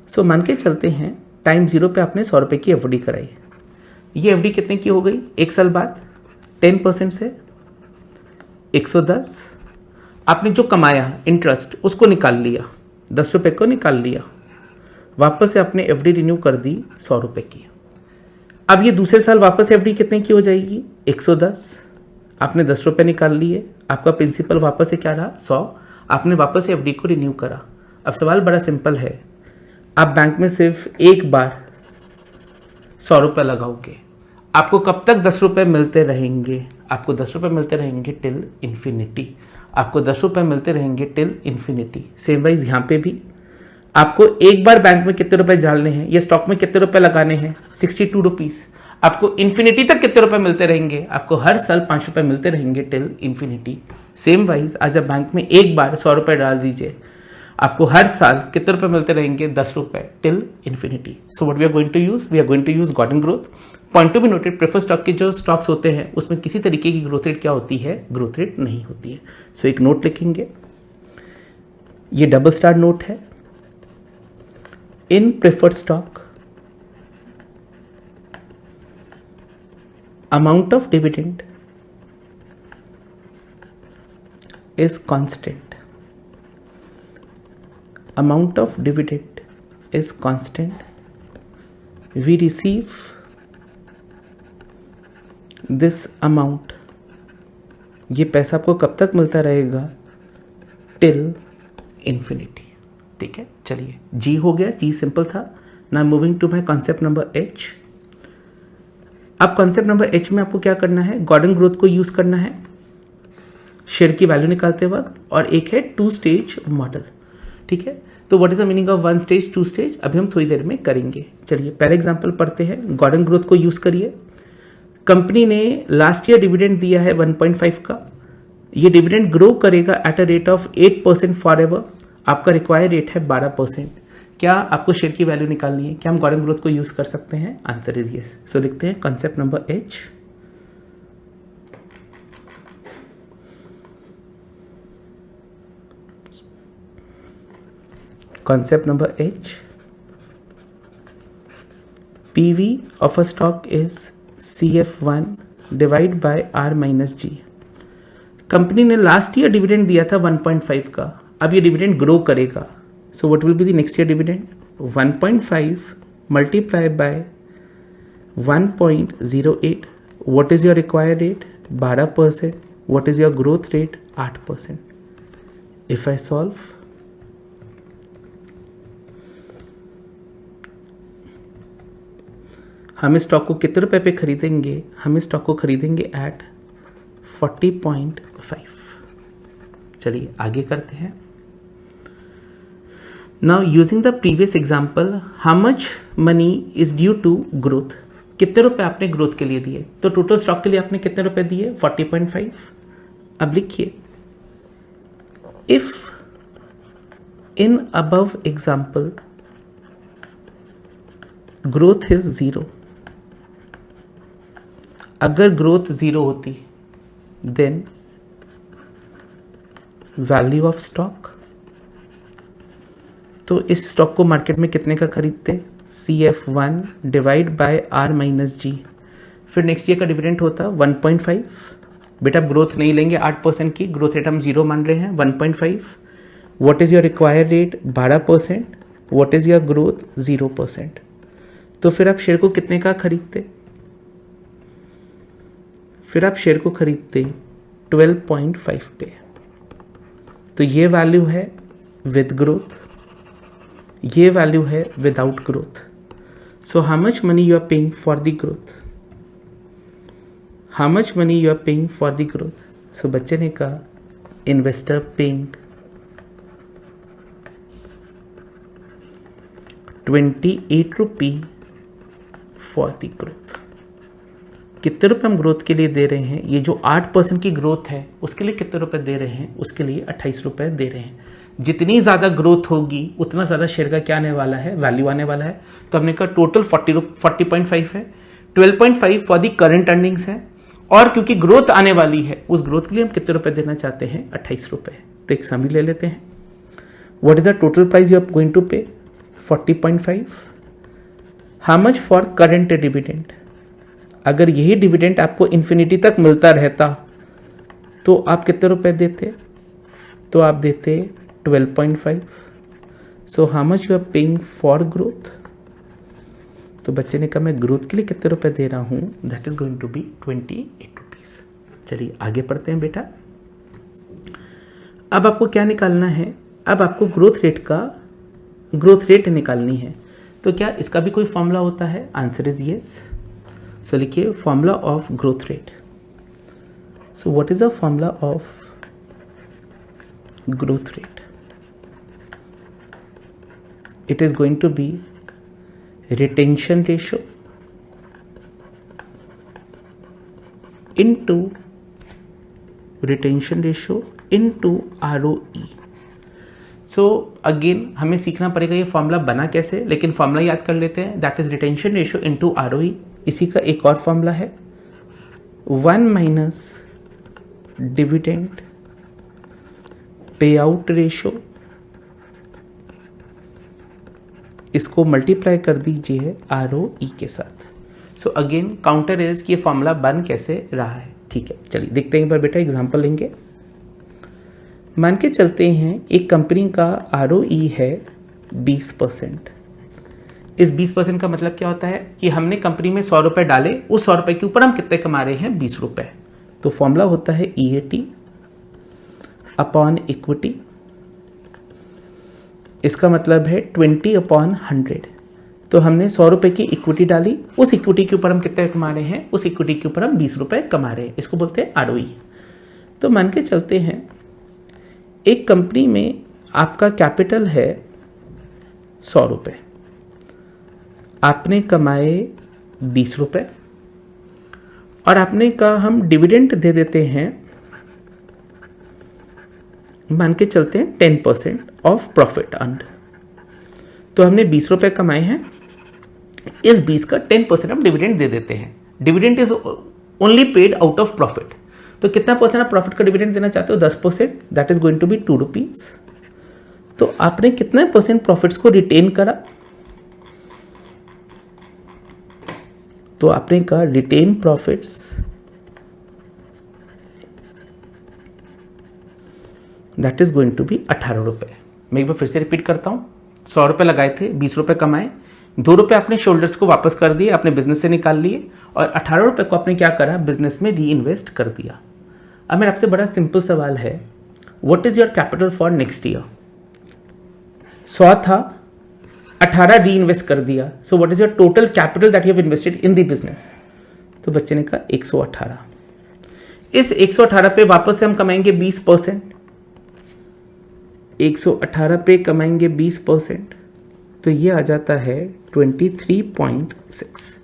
Speaker 1: सो मान के चलते हैं टाइम 0 पे आपने 100 रुपये की एफडी कराई। ये एफडी कितने की हो गई? 1 साल बाद 10% से 110। आपने जो कमाया इंटरेस्ट उसको निकाल लिया, 10 रुपये को निकाल लिया, वापस से आपने एफडी रिन्यू कर दी 100 रुपये की। अब ये दूसरे साल वापस एफडी कितने की हो जाएगी? 110। आपने 10 रुपये निकाल लिए, आपका प्रिंसिपल वापस से क्या रहा? 100। आपने वापस से एफडी को रिन्यू करा। अब सवाल बड़ा सिंपल है, आप बैंक में सिर्फ एक बार 100 रुपये लगाओगे, आपको कब तक 10 रुपये मिलते रहेंगे? आपको 10 रुपये मिलते रहेंगे टिल इन्फिनिटी। आपको 10 रुपये मिलते रहेंगे टिल इन्फिनिटी। सेम वाइज यहाँ पे भी आपको एक बार बैंक में कितने रुपए डालने हैं, ये स्टॉक में कितने रुपए लगाने हैं? 62 रुपीस। आपको इन्फिनिटी तक कितने रुपए मिलते रहेंगे? आपको हर साल 5 रुपए मिलते रहेंगे टिल इन्फिनिटी। सेम वाइज आज आप बैंक में एक बार 100 रुपए डाल दीजिए, आपको हर साल कितने रुपए मिलते रहेंगे? 10 रुपए till infinity. So what we are going to use? We are going to use Gordon growth. Point to be noted, prefer stock के जो स्टॉक्स होते हैं उसमें किसी तरीके की ग्रोथ रेट क्या होती है? ग्रोथ रेट नहीं होती है। सो एक नोट लिखेंगे, ये डबल स्टार नोट है। In preferred stock amount of dividend is constant. Amount of dividend is constant. We receive this amount. ये पैसा आपको कब तक मिलता रहेगा? Till infinity. ठीक है, चलिए जी हो गया, जी सिंपल था। Now moving to my concept number H. अब कॉन्सेप्ट नंबर एच में आपको क्या करना है? गॉर्डन ग्रोथ को यूज करना है शेयर की वैल्यू निकालते वक्त, और एक है 2 स्टेज मॉडल। ठीक है, तो what is the meaning of 1 stage 2 stage अभी हम थोड़ी देर में करेंगे। चलिए पहले एग्जांपल पढ़ते हैं। गॉर्डन ग्रोथ को यूज करिए। कंपनी ने लास्ट ईयर डिविडेंड दिया है 1.5 का। ये डिविडेंड ग्रो करेगा eight a rate of 8% for ever. आपका रिक्वायर्ड रेट है 12%। क्या आपको शेयर की वैल्यू निकालनी है? क्या हम गॉर्डन ग्रोथ को यूज कर सकते हैं? Answer is yes. सो लिखते हैं concept number H. Concept number H, PV of a stock is CF1 divide by R minus G। Company ने लास्ट ईयर डिविडेंड दिया था 1.5 का, अब ये डिविडेंड ग्रो करेगा। So what will be the next year dividend? 1.5 multiplied by 1.08. What is your required rate? 12%. What is your growth rate? 8%. If I solve, हम इस stock को कितने रुपए पे खरीदेंगे? हम इस स्टॉक को खरीदेंगे एट 40.5। चलिए आगे करते हैं। Now using the previous example, how much money is due to growth? कितने रुपए आपने ग्रोथ के लिए दिए? तो टोटल स्टॉक के लिए आपने कितने रुपए दिए? 40.5। अब लिखिए, if in above example growth is 0, अगर ग्रोथ 0 होती देन वैल्यू ऑफ स्टॉक, तो इस स्टॉक को मार्केट में कितने का खरीदते? CF1 divide by R minus G। फिर नेक्स्ट ईयर का डिविडेंड होता 1.5। बेटा ग्रोथ नहीं लेंगे, 8% की ग्रोथ रेट हम 0 मान रहे हैं। 1.5। What is your required rate? 12%। What is your growth? 0%। तो फिर आप शेयर को कितने का खरीदते? फिर आप शेयर को खरीदते 12.5 पे। तो ये वैल्यू है विद ग्रोथ, ये वैल्यू है without growth. So how much money you are paying for the growth? How much money you are paying for the growth? So बच्चे ने कहा investor paying 28 rupee for the growth. कितने रुपए हम growth के लिए दे रहे हैं? ये जो 8% की ग्रोथ है उसके लिए कितने रुपए दे रहे हैं? उसके लिए 28 रुपए दे रहे हैं। जितनी ज़्यादा ग्रोथ होगी उतना ज़्यादा शेयर का क्या आने वाला है? वैल्यू आने वाला है। तो हमने कहा टोटल 40.5 है, 12.5 फॉर दी करंट अर्निंग्स है, और क्योंकि ग्रोथ आने वाली है, उस ग्रोथ के लिए हम कितने रुपए देना चाहते हैं? 28 रुपए। तो एक समी ले लेते हैं। What is the total price you are going to pay? 40.5। How much for current dividend? अगर यही डिविडेंड आपको इन्फिनिटी तक मिलता रहता तो आप कितने रुपए देते? तो आप देते 12.5। So how much you are paying for growth? तो बच्चे ने कहा मैं ग्रोथ के लिए कितने रुपए दे रहा हूं? That is going to be 28 rupees. चलिए आगे पढ़ते हैं बेटा। अब आपको क्या निकालना है? अब आपको ग्रोथ रेट निकालनी है। तो क्या इसका भी कोई फॉर्मूला होता है? Answer is yes. सो लिखिए formula of growth rate. So what is the formula of growth rate? It is going to be retention ratio into ROE। So again हमें सीखना पड़ेगा ये फॉर्मूला बना कैसे, लेकिन फॉर्मूला याद कर लेते हैं। That is retention ratio into ROE। इसी का एक और फॉर्मूला है 1 minus dividend pay out ratio, इसको मल्टीप्लाई कर दीजिए ROE के साथ। सो अगेन काउंटर इज कि ये फॉर्मूला बन कैसे रहा है। ठीक है, चलिए देखते हैं एक बार बेटा, एग्जांपल लेंगे। मान के चलते हैं एक कंपनी का ROE है 20%। इस 20% का मतलब क्या होता है कि हमने कंपनी में 100 रुपए डाले, उस 100 रुपए के ऊपर हम कितने कमा रहे हैं? 20 रुपए। तो फॉर्मूला होता है EAT अपॉन इक्विटी। इसका मतलब है 20/100। तो हमने 100 रुपए की इक्विटी डाली, उस इक्विटी के ऊपर हम कितने कमा रहे हैं? उस इक्विटी के ऊपर हम 20 रुपए कमा रहे हैं। इसको बोलते हैं ROE। तो मान के चलते हैं एक कंपनी में आपका कैपिटल है 100 रुपए, आपने कमाए 20 रुपए और आपने कहा हम डिविडेंड दे देते हैं, मान के चलते हैं 10% ऑफ प्रॉफिट अर्न्ड। तो हमने 20 रुपए कमाए हैं, इस 20 का 10% हम डिविडेंड दे देते हैं। Dividend is only paid out of profit. तो कितना परसेंट आप प्रॉफिट का डिविडेंड देना चाहते हो? 10%। That is going to be 2 rupees. तो आपने कितने परसेंट प्रॉफिट्स को रिटेन करा? तो आपने कहा retained profits that is going to be 18 रुपए। मैं एक बार फिर से रिपीट करता हूं। 100 रुपए लगाए थे, 20 रुपए कमाए, 2 रुपए अपने शोल्डर्स को वापस कर दिए, अपने बिजनेस से निकाल लिए और 18 रुपए को आपने क्या करा? बिजनेस में री इन्वेस्ट कर दिया। अब मेरा आपसे बड़ा सिंपल सवाल है, what is your capital for next year? 100 था, 18 री इन्वेस्ट कर दिया। सो what is your total capital that you have invested in the business? तो बच्चे ने कहा 118। इस 118 पे वापस से हम कमाएंगे 20%। 118 पे कमाएंगे 20%, तो ये आ जाता है 23.6।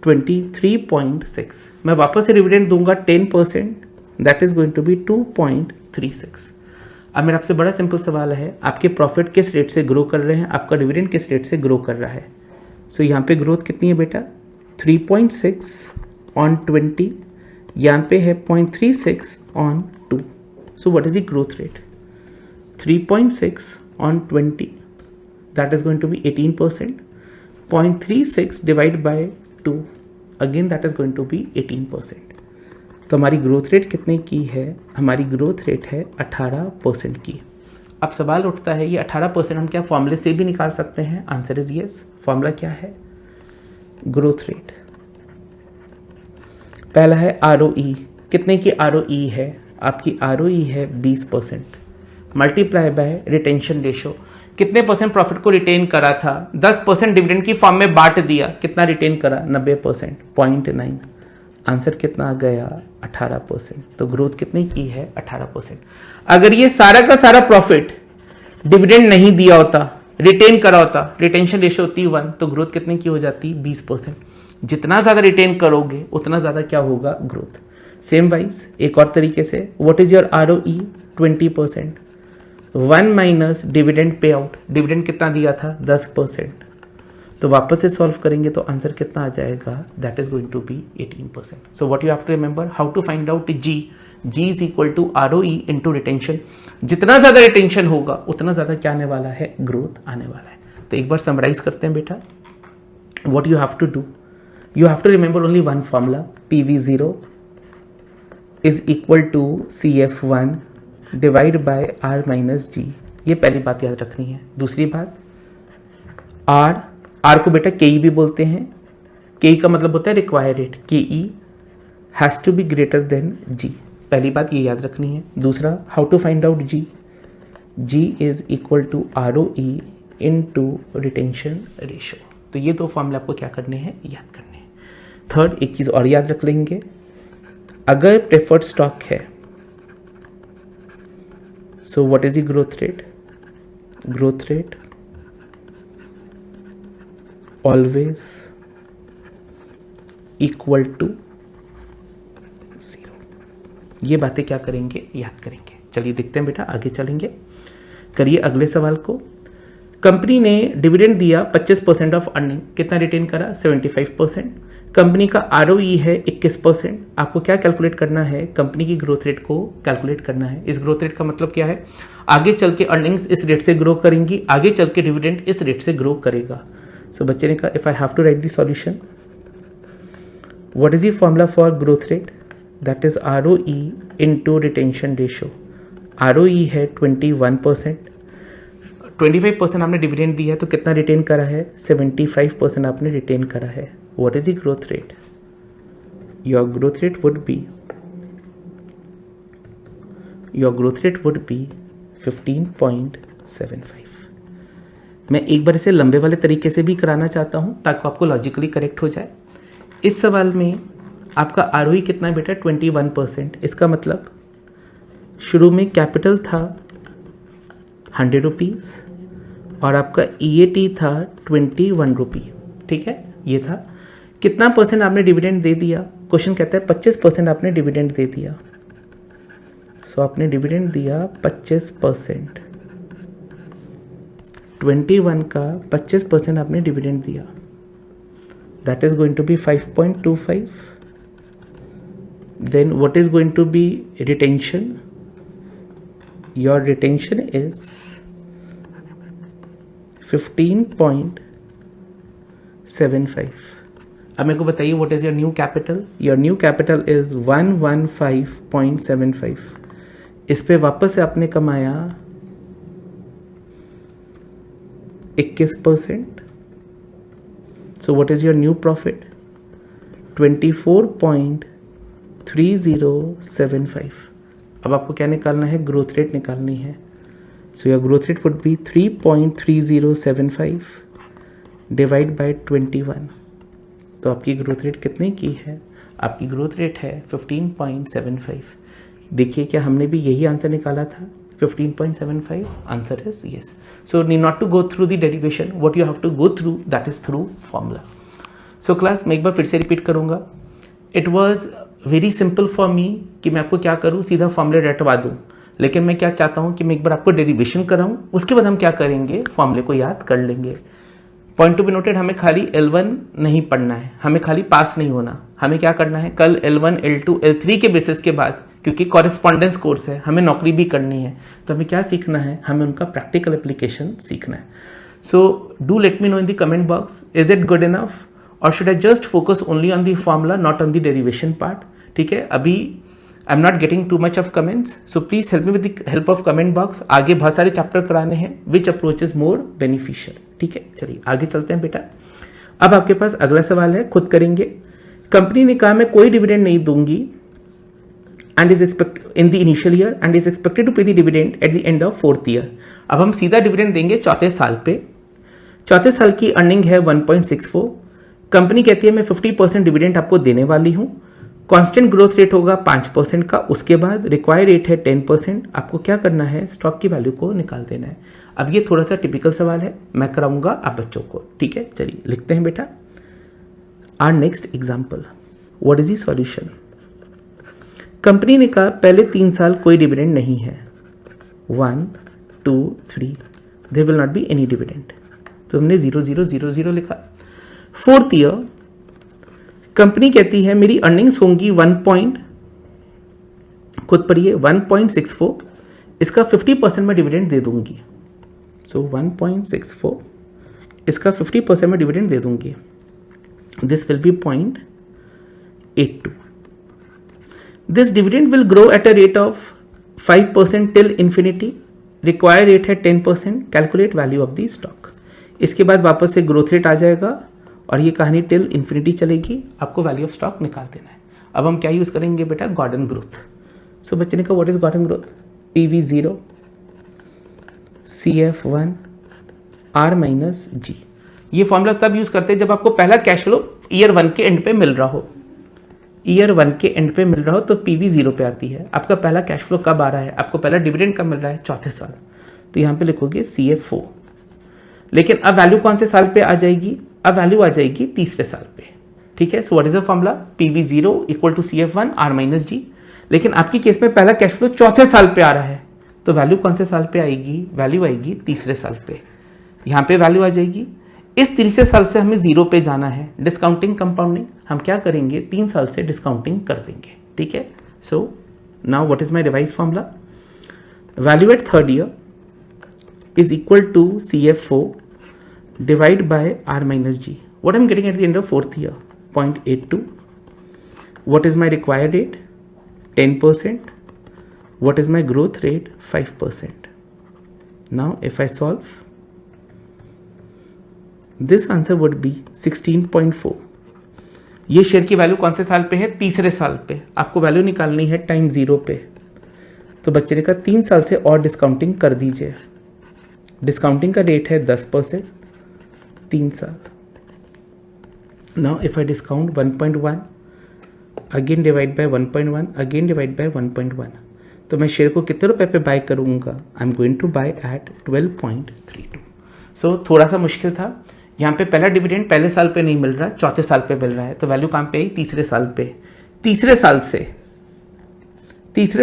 Speaker 1: 23.6। मैं वापस से डिविडेंड दूंगा 10%, that is going to be 2.36। अब मेरा आपसे बड़ा सिंपल सवाल है, आपके प्रॉफिट किस रेट से ग्रो कर रहे हैं? आपका डिविडेंड किस रेट से ग्रो कर रहा है? सो यहाँ पे ग्रोथ कितनी है बेटा? 3.6 ऑन 20, यहाँ पे है 0.36 on 2। So what is the growth rate? 3.6 on 20, that is going to be 18%. 0.36 divided by 2, again that is going to be 18%. तो हमारी ग्रोथ रेट कितने की है? हमारी ग्रोथ रेट है 18% की। अब सवाल उठता है ये 18% हम क्या फॉर्मूले से भी निकाल सकते हैं? Answer is yes. फॉर्मूला क्या है? Growth rate. पहला है ROE। कितने की ROE है? आपकी ROE है 20%, मल्टीप्लाई बाय रिटेंशन रेशियो। कितने परसेंट प्रॉफिट को रिटेन करा था? 10% डिविडेंड की फॉर्म में बांट दिया, कितना रिटेन करा? 90%, 0.9। आंसर कितना आ गया? 18%। तो ग्रोथ कितने की है? 18%। अगर ये सारा का सारा प्रॉफिट डिविडेंड नहीं दिया होता, रिटेन करा होता, रिटेंशन रेशियो होती 1, तो ग्रोथ कितने की हो जाती? 20%। जितना ज्यादा रिटेन करोगे उतना ज्यादा क्या होगा? ग्रोथ। सेम वाइज एक और तरीके से, what is your ROE? 20%। 1 minus dividend pay out, dividend कितना दिया था? 10%। तो वापस से सॉल्व करेंगे तो आंसर कितना आ जाएगा, that is going to be 18%. So what you have to remember, how to find out G is equal to ROE into retention. जितना ज्यादा रिटेंशन होगा उतना ज्यादा क्या आने वाला है, ग्रोथ आने वाला है. तो एक बार समराइज करते हैं बेटा. What you have to do, you have to remember only one formula, PV0 is equal to CF1 divide by R minus G. ये पहली बात याद रखनी है. दूसरी बात, R को बेटा KE भी बोलते हैं. KE का मतलब होता है required rate. KE has to be greater than G. पहली बात ये याद रखनी है. दूसरा, how to find out G is equal to ROE into retention ratio. तो ये दो फॉर्मूले आपको क्या करने हैं, याद करने हैं. थर्ड, एक चीज और याद रख लेंगे, अगर प्रेफर्ड स्टॉक है, so what is the growth rate, growth rate always equal to 0. ये बातें क्या करेंगे, याद करेंगे. चलिए देखते हैं बेटा, आगे चलेंगे. करिए अगले सवाल को. कंपनी ने डिविडेंड दिया 25% ऑफ अर्निंग, कितना रिटेन करा, 75%. कंपनी का ROE है 21%. आपको क्या कैलकुलेट करना है, कंपनी की ग्रोथ रेट को कैलकुलेट करना है. इस ग्रोथ रेट का मतलब क्या है, आगे चल के अर्निंग्स इस रेट से ग्रो करेंगी, आगे चल के डिविडेंड इस रेट से ग्रो करेगा. सो बच्चे ने कहा, if I have to write the solution, what is the formula for growth rate, that is ROE into retention ratio. ROE है 21%, 25% आपने डिविडेंड दिया है तो कितना रिटेन करा है, 75% आपने रिटेन करा है. What is the growth rate, your growth rate would B 15.75. मैं एक बार इसे लंबे वाले तरीके से भी कराना चाहता हूं ताकि आपको लॉजिकली करेक्ट हो जाए. इस सवाल में आपका ROE कितना है बेटा, 21%. इसका मतलब शुरू में कैपिटल था 100 रुपीज़ और आपका EAT था 21 रुपी. ठीक है, ये था. कितना परसेंट आपने डिविडेंड दे दिया, क्वेश्चन कहता है 25% आपने डिविडेंड दे दिया. सो आपने डिविडेंड दिया 25%, 21 का 25% आपने डिविडेंड दिया, that is going to be 5.25. Then what is going to be retention, your retention is 15.75. अब मेरे को बताइए, what is your new capital, your new capital is 115.75. इस पे वापस से आपने कमाया 21%. So what is your new profit, 24.3075. अब आपको क्या निकालना है, ग्रोथ रेट निकालनी है. So your growth rate would B 3.3075 divide by 21. तो आपकी ग्रोथ रेट कितने की है, आपकी ग्रोथ रेट है 15.75. देखिए क्या हमने भी यही आंसर निकाला था, 15.75. Answer is yes. So need not to go through the derivation, what you have to go through that is through formula. So class मैं एक बार फिर से रिपीट करूंगा. It was very simple for me कि मैं आपको क्या करूँ, सीधा फॉर्मूले रटवा दूँ. लेकिन मैं क्या चाहता हूँ कि मैं एक बार आपको डेरिवेशन कराऊँ, उसके बाद हम क्या करेंगे, फॉर्मूले को याद कर लेंगे. पॉइंट टू बी नोटेड, हमें खाली L1 नहीं पढ़ना है, हमें खाली पास नहीं होना. हमें क्या करना है, कल L1, L2, L3 के बेसिस के बाद, क्योंकि कॉरेस्पॉन्डेंस कोर्स है, हमें नौकरी भी करनी है, तो हमें क्या सीखना है, हमें उनका प्रैक्टिकल एप्लीकेशन सीखना है. So do let me know in the comment box, is it good enough और should I just focus only on the formula, not on the derivation part. ठीक है, अभी I am not getting too much of comments, so please help me with the help of comment box. आगे बहुत सारे chapter कराने हैं, which approach is more beneficial. ठीक है, चलिए आगे चलते हैं बेटा. अब आपके पास अगला सवाल है, खुद करेंगे. कंपनी ने कहा मैं कोई डिविडेंड नहीं दूंगी and is expect in the initial year and is expected to pay the dividend at the end of 4th year. अब हम सीधा डिविडेंड देंगे चौथे साल पे. चौथे साल की अर्निंग है 1.64. कंपनी कहती है मैं 50% डिविडेंड आपको देने वाली हूं. कांस्टेंट ग्रोथ रेट होगा 5% का, उसके बाद रिक्वायर्ड रेट है 10%. आपको क्या करना है, स्टॉक की वैल्यू को निकाल देना है. अब ये थोड़ा सा टिपिकल सवाल है, मैं कराऊंगा आप बच्चों को. ठीक है, चलिए लिखते हैं बेटा. Our next example, what is the solution. Company ने कहा पहले 3 साल कोई डिविडेंड नहीं है, 1, 2, 3, there will not be any dividend. तो हमने 0000 लिखा। फोर्थ ईयर कंपनी कहती है मेरी अर्निंग्स होंगी 1.64, इसका 50% मैं डिविडेंड दे दूंगी। सो 1.64 इसका 50% मैं डिविडेंड दे दूंगी। This will be 0.82। This dividend will grow at a rate of 5% till infinity. Require rate है 10%। Calculate value of the stock. इसके बाद वापस से ग्रोथ रेट आ जाएगा और ये कहानी टिल इन्फिनिटी चलेगी। आपको वैल्यू ऑफ स्टॉक निकाल देना है। अब हम क्या यूज करेंगे बेटा? Gordon growth. सो बच्चे ने कहा what is Gordon growth? PV0 CF1 R-G। ये फॉर्मूला तब यूज करते हैं जब आपको पहला कैश फ्लो ईयर 1 के एंड पे मिल रहा हो। ईयर 1 के एंड पे मिल रहा हो तो PV0 पे आती है। आपका पहला कैश फ्लो कब आ रहा है? आपको पहला डिविडेंड कब मिल रहा है? चौथे साल। तो यहां पे लिखोगे CF4। लेकिन अब वैल्यू कौन से साल पे आ जाएगी? अब वैल्यू आ जाएगी तीसरे साल पे। ठीक है। So what is the formula? PV0 equal to CF1 R-G। लेकिन आपकी केस में पहला कैश फ्लो चौथे साल पे आ रहा है तो वैल्यू कौन से साल पे आएगी? वैल्यू आएगी तीसरे साल पे। यहां पे वैल्यू आ जाएगी। इस तीसरे साल से हमें 0 पे जाना है। डिस्काउंटिंग कंपाउंडिंग हम क्या करेंगे? 3 साल से डिस्काउंटिंग कर देंगे। ठीक है। So now what is my revised formula? Value at third year is equal to CF4 divide by R-G. What I'm getting at the end of fourth year? 0.82. What is my required rate? 10%. What is my growth rate? 5%. Now if I solve, this answer would be 16.4. ये share की value कौन से साल पे है? तीसरे साल पे। आपको वैल्यू निकालनी है टाइम 0 पे। तो बच्चे ने कहा 3 साल से और डिस्काउंटिंग कर दीजिए। डिस्काउंटिंग का रेट है 10%, 3 साल। Now if I discount 1.1 again divide by 1.1 again divide by 1.1, तो मैं शेयर को कितने रुपए पे बाय करूंगा? I am going to buy at 12.32। सो थोड़ा सा मुश्किल था। यहाँ पे पहला डिविडेंड पहले साल पे नहीं मिल रहा, चौथे साल पे मिल रहा है। तो वैल्यू कहाँ पे आई? तीसरे साल पे। तीसरे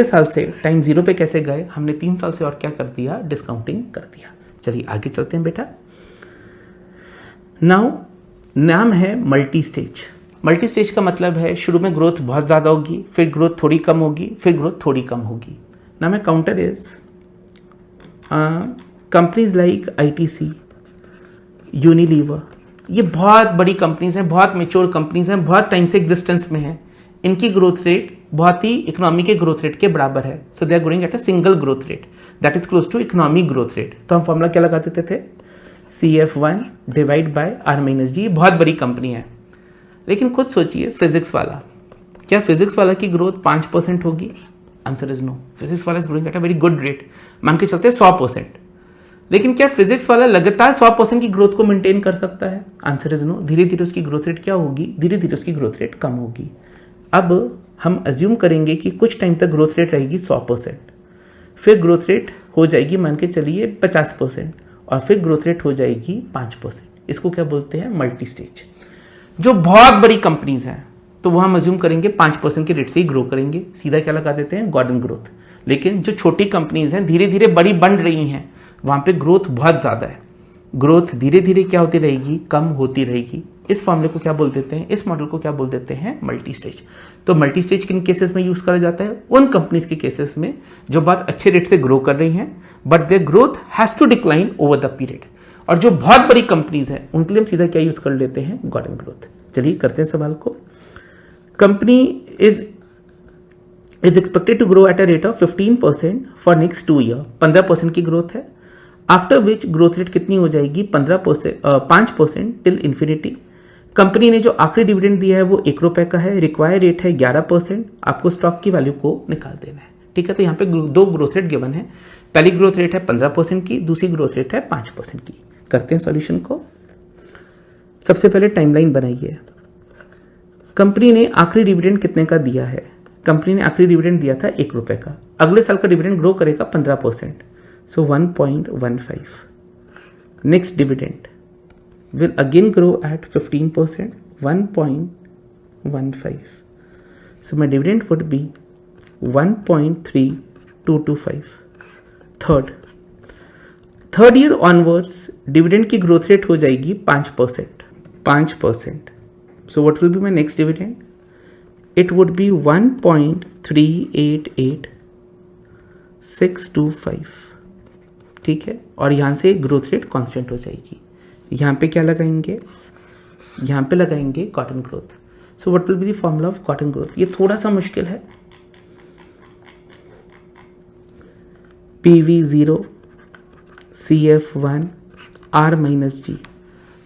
Speaker 1: साल से टाइम 0 पे कैसे गए? हमने 3 साल से और क्या कर दिया? डिस्काउंटिंग कर दिया। चलिए आगे चलते हैं बेटा। नाउ नाम है मल्टी स्टेज। मल्टी स्टेज का मतलब है शुरू में ग्रोथ बहुत ज़्यादा होगी, फिर ग्रोथ थोड़ी कम होगी, फिर ग्रोथ थोड़ी कम होगी। नाम है counter is companies like ITC, Unilever. ये बहुत बड़ी कंपनीज हैं, बहुत मेच्योर कंपनीज हैं, बहुत टाइम से एग्जिस्टेंस में है। इनकी ग्रोथ रेट बहुत ही इकोनॉमी के ग्रोथ रेट के बराबर है। So they are growing at a single growth rate that is close to economic growth rate. तो हम फॉर्मूला क्या लगा देते थे? CF1 divide bye R-G। बहुत बड़ी कंपनी है। लेकिन खुद सोचिए फिजिक्स वाला, क्या फिजिक्स वाला की ग्रोथ 5% होगी? Answer is no. फिजिक्स वाला is growing at a very good rate. मान के चलते 100%। लेकिन क्या फिजिक्स वाला लगातार 100% की ग्रोथ को मेंटेन कर सकता है? Answer is no. धीरे धीरे उसकी ग्रोथ रेट क्या होगी? धीरे धीरे उसकी ग्रोथ रेट कम होगी। अब हम अज्यूम करेंगे कि कुछ टाइम तक ग्रोथ रेट रहेगी 100%, फिर ग्रोथ रेट हो जाएगी मान के चलिए 50%, और फिर ग्रोथ रेट हो जाएगी 5%। इसको क्या बोलते हैं? Multi stage. जो बहुत बड़ी कंपनीज हैं तो वो हम अज्यूम करेंगे 5% के रेट से ही ग्रो करेंगे, सीधा क्या लगा देते हैं? Gordon growth. लेकिन जो छोटी कंपनीज हैं धीरे धीरे बड़ी बन रही हैं, वहां पे ग्रोथ बहुत ज्यादा है। ग्रोथ धीरे धीरे क्या होती रहेगी? कम होती रहेगी। इस फॉर्मूले को क्या बोल देते हैं? इस मॉडल को क्या बोल देते हैं? Multi stage. तो मल्टी स्टेज किन केसेस में यूज करा जाता है? उन कंपनीज के केसेस में जो बहुत अच्छे रेट से ग्रो कर रही हैं but their growth has to decline over the period. और जो बहुत बड़ी कंपनीज हैं उनके लिए हम सीधा क्या यूज कर लेते हैं? Gordon growth. चलिए करते हैं सवाल को। Company is expected to grow at a rate of 15% for next 2 year. 15% की ग्रोथ है। आफ्टर विच ग्रोथ रेट कितनी हो जाएगी? 5% टिल इन्फिनिटी। कंपनी ने जो आखिरी डिविडेंड दिया है वो 1 रुपए का है। रिक्वायर रेट है 11%। आपको स्टॉक की वैल्यू को निकाल देना है। ठीक है। तो यहाँ पे 2 ग्रोथ रेट गिवन है। पहली ग्रोथ रेट है 15% की, दूसरी ग्रोथ रेट है 5% की। करते हैं सॉल्यूशन को। सबसे पहले टाइमलाइन बनाइए। कंपनी ने आखिरी डिविडेंड कितने का दिया है? कंपनी ने आखिरी डिविडेंड दिया था 1 रुपए का। अगले साल का डिविडेंड ग्रो करेगा 15%, सो 1.15। Next dividend will again grow at 15%, 1.15. So my dividend would be 1.3225. Third year onwards dividend की ग्रोथ रेट हो जाएगी 5%. So what will be my next dividend? It would be 1.388625. ठीक है, और यहाँ से ग्रोथ रेट कांस्टेंट हो जाएगी. यहाँ पे क्या लगाएंगे? यहाँ पे लगाएंगे cotton growth. So what will be the formula of cotton growth? ये थोड़ा सा मुश्किल है. PV0 CF1 R माइनस जी.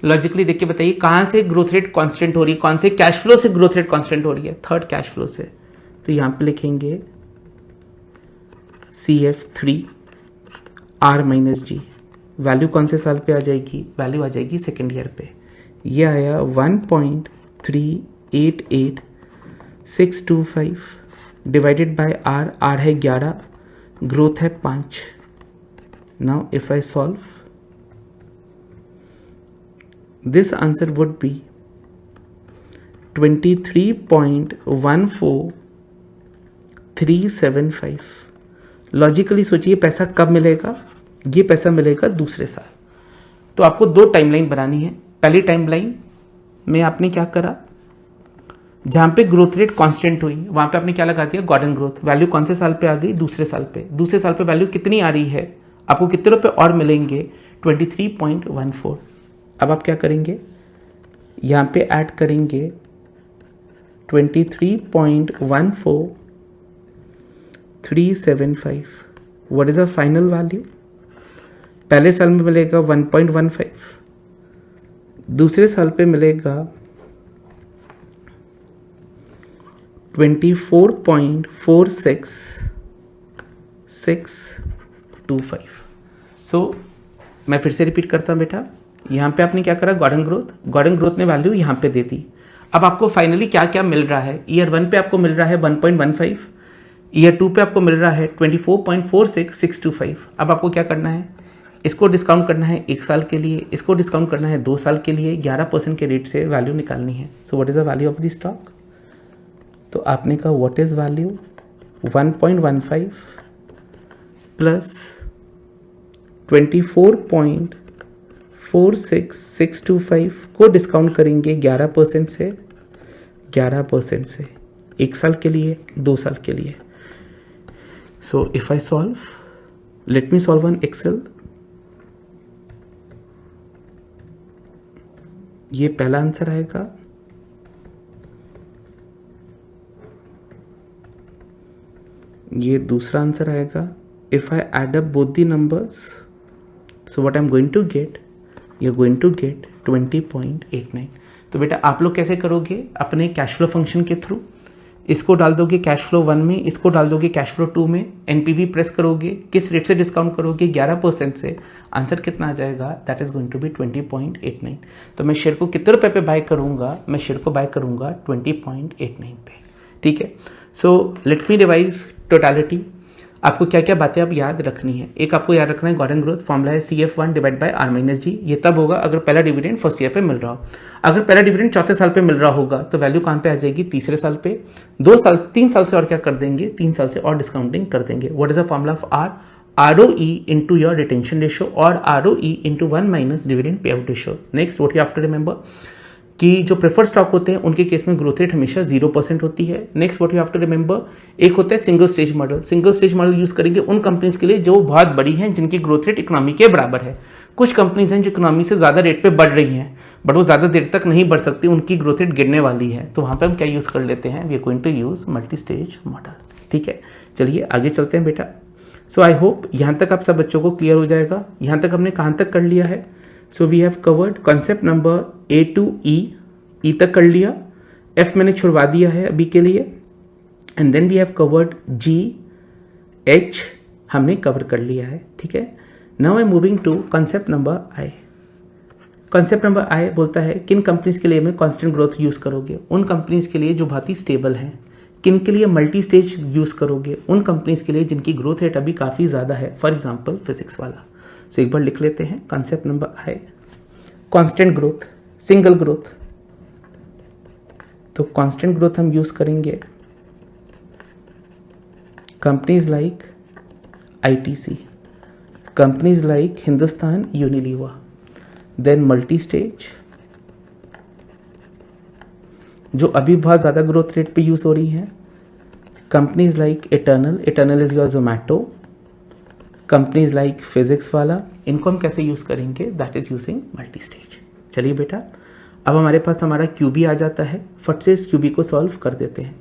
Speaker 1: लॉजिकली देख के बताइए कहाँ से ग्रोथ रेट कांस्टेंट हो रही है, कौन से कैश फ्लो से ग्रोथ रेट कांस्टेंट हो रही है? थर्ड कैश फ्लो से. तो यहाँ पे लिखेंगे CF3 R माइनस जी. वैल्यू कौन से साल पे आ जाएगी? वैल्यू आ जाएगी सेकेंड ईयर पे. ये आया 1.388625 डिवाइडेड बाय R. R है 11, ग्रोथ है 5. Now if I solve, this answer would be 23.14375. Logically सोचिए पैसा कब मिलेगा? ये पैसा मिलेगा दूसरे साल. तो आपको दो टाइमलाइन बनानी है. पहली टाइमलाइन में आपने क्या करा? जहां पे ग्रोथ रेट कांस्टेंट हुई वहां पे आपने क्या लगा दिया? Gordon growth. वैल्यू कौन से साल पे आ गई? दूसरे साल पे. दूसरे साल पे वैल्यू कितनी आ रही है? आपको कितने रुपए और मिलेंगे? 23.14. अब आप क्या करेंगे? यहाँ पे ऐड करेंगे 23.14375. What is a final value? पहले साल में मिलेगा 1.15, दूसरे साल पे मिलेगा 24.46625. सो मैं फिर से रिपीट करता हूँ बेटा. यहाँ पे आपने क्या करा? गॉर्डन ग्रोथ ने वैल्यू यहाँ पे दे दी. अब आपको फाइनली क्या क्या मिल रहा है? ईयर 1 पे आपको मिल रहा है 1.15, ईयर 2 पे आपको मिल रहा है 24.46625. अब आपको क्या करना है? इसको डिस्काउंट करना है 1 साल के लिए, इसको डिस्काउंट करना है 2 साल के लिए. 11% के रेट से वैल्यू निकालनी है. So what is the value of the stock? तो आपने कहा व्हाट इज वैल्यू? 1.15 प्लस 24.46625 को डिस्काउंट करेंगे 11% से. 1 साल के लिए, 2 साल के लिए. So if I solve, let me solve on Excel. ये पहला आंसर आएगा. ये दूसरा आंसर आएगा. If I add up both the numbers, so what I am going to get? You are going to get 20.89. तो बेटा आप लोग कैसे करोगे? अपने कैश फ्लो फंक्शन के थ्रू इसको डाल दोगे कैश फ्लो 1 में, इसको डाल दोगे कैश फ्लो 2 में, एनपीवी प्रेस करोगे, किस रेट से डिस्काउंट करोगे? 11% से. आंसर कितना आ जाएगा? That is going to be 20.89. तो मैं शेयर को कितने रुपए पे बाय करूंगा? मैं शेयर को बाय करूंगा 20.89 पे. ठीक है. सो लेट मी रिवाइज टोटलिटी. आपको क्या क्या बातें अब याद रखनी है? एक आपको याद रखना है गॉर्डन ग्रोथ फॉर्मूला है CF1 divide by R minus G. ये तब होगा अगर पहला डिविडेंड फर्स्ट ईयर पे मिल रहा हो. अगर पहला डिविडेंड चौथे साल पे मिल रहा होगा तो वैल्यू कहाँ पे आ जाएगी? तीसरे साल पे. 3 साल से और क्या कर देंगे? 3 साल से और डिस्काउंटिंग कर देंगे. What is the formula of R? ROE into your retention ratio और ROE into 1 minus dividend pay out ratio. Next what you have to remember कि जो प्रेफर्ड स्टॉक होते हैं उनके केस में ग्रोथ रेट हमेशा 0% होती है. Next what you have to remember, एक होता है single stage model. Single stage model use करेंगे उन कंपनीज के लिए जो बहुत बड़ी हैं, जिनकी ग्रोथ रेट इकोनॉमी के बराबर है. कुछ कंपनीज हैं जो इकोनॉमी से ज़्यादा रेट पे बढ़ रही हैं बट वो ज़्यादा देर तक नहीं बढ़ सकती, उनकी ग्रोथ रेट गिरने वाली है. तो वहाँ पर हम क्या यूज़ कर लेते हैं? We are going to use multi stage model. ठीक है, चलिए आगे चलते हैं बेटा. सो आई होप यहाँ तक आप सब बच्चों को क्लियर हो जाएगा. यहाँ तक हमने कहाँ तक कर लिया है? So we have covered concept number A to E तक कर लिया. F मैंने छुड़वा दिया है अभी के लिए. And then we have covered G, H हमने कवर कर लिया है. ठीक है. Now I am moving to concept number I. Concept number I बोलता है किन कंपनीज के लिए मैं कांस्टेंट ग्रोथ यूज करोगे? उन कंपनीज के लिए जो बहुत ही स्टेबल हैं. किन के लिए मल्टी स्टेज यूज करोगे? उन कंपनीज के लिए जिनकी ग्रोथ रेट अभी काफ़ी ज़्यादा है. फॉर एग्जाम्पल फिजिक्स वाला. सो एक बार लिख लेते हैं concept number I. Constant growth, single growth. तो कांस्टेंट ग्रोथ हम यूज करेंगे companies like ITC, companies like Hindustan Unilever, then multi stage जो अभी बहुत ज़्यादा ग्रोथ रेट पे यूज़ हो रही हैं, companies like eternal is your Zomato, companies like Physics वाला, इनको हम कैसे यूज़ करेंगे, that is using multi stage. चलिए बेटा, अब हमारे पास हमारा क्यूबी आ जाता है, फट से इस क्यूबी को सॉल्व कर देते हैं।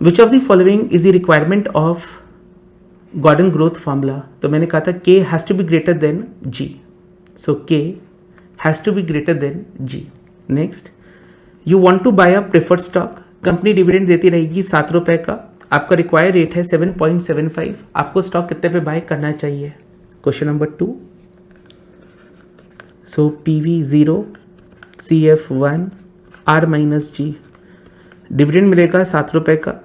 Speaker 1: Which of the following is the requirement of Gordon growth formula, तो मैंने कहा था K has to be greater than G, so K has to be greater than G. Next, you want to buy a preferred stock, company dividend देती रहेगी 7 रुपए का, आपका require rate है 7.75, आपको स्टॉक कितने पे बाय करना चाहिए। क्वेश्चन नंबर 2, सो PV0 CF1 R माइनस जी, डिविडेंड मिलेगा 7 रुपए का,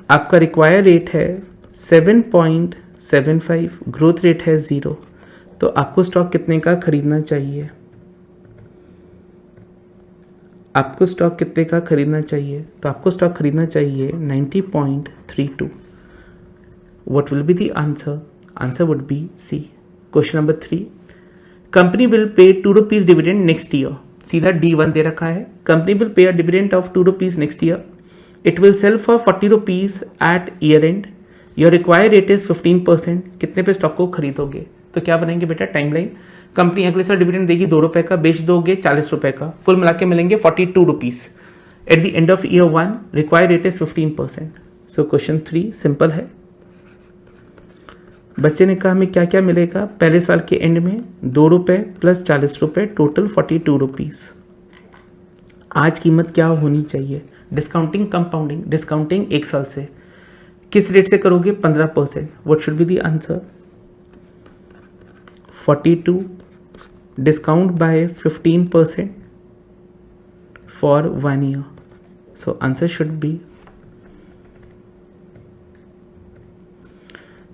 Speaker 1: आपका रिक्वायर रेट है 7.75, ग्रोथ रेट है 0, तो आपको स्टॉक कितने का खरीदना चाहिए, आपको स्टॉक कितने का खरीदना चाहिए, तो आपको स्टॉक खरीदना चाहिए 90.32। What will be the answer, answer would be C. Question number 3, company will pay 2 rupees dividend next year, सीधा D1 दे रखा है, company will pay a dividend of 2 rupees next year, it will sell for 40 rupees at year end, your require rate is 15%, कितने पे stock को खरीदोगे। तो क्या बनाएंगे बेटा, टाइमलाइन, कंपनी अगले साल डिविडेंड देगी 2 रुपए का, बेच दोगे 40 रुपए का, कुल मिला के मिलेंगे 42 rupees eight the end of year 1, require rate is 15%। So question 3 simple है। बच्चे ने कहा हमें क्या क्या मिलेगा, पहले साल के एंड में 2 रुपए प्लस 40 रुपए, टोटल 42 रुपीज। आज कीमत क्या होनी चाहिए, डिस्काउंटिंग कंपाउंडिंग, डिस्काउंटिंग 1 साल से, किस रेट से करोगे, 15%। What should be the answer, 42 discount by 15% for 1 year, so answer should be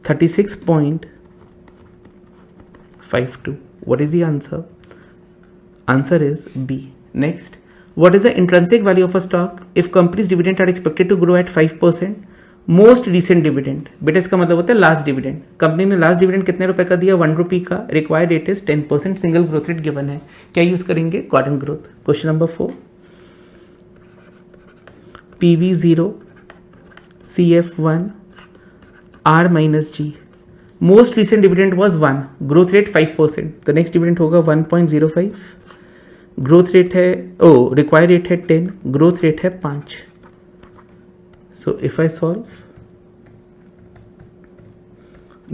Speaker 1: 36.52. what is the answer, answer is B. Next, what is the intrinsic value of a stock if company's dividend are expected to grow at 5%, most recent dividend, बेटा इसका मतलब होता है last dividend, company ने last dividend कितने रुपए का दिया, 1 रुपी का, required rate is 10%, single growth rate given है, क्या यूज करेंगे, Gordon growth. Question number 4, PV0 CF1 R minus G, most recent dividend was 1, growth rate 5%, तो नेक्स्ट डिविडेंड होगा 1.05, ग्रोथ रेट है रिक्वायर्ड रेट है 10, ग्रोथ रेट है 5। So if I solve,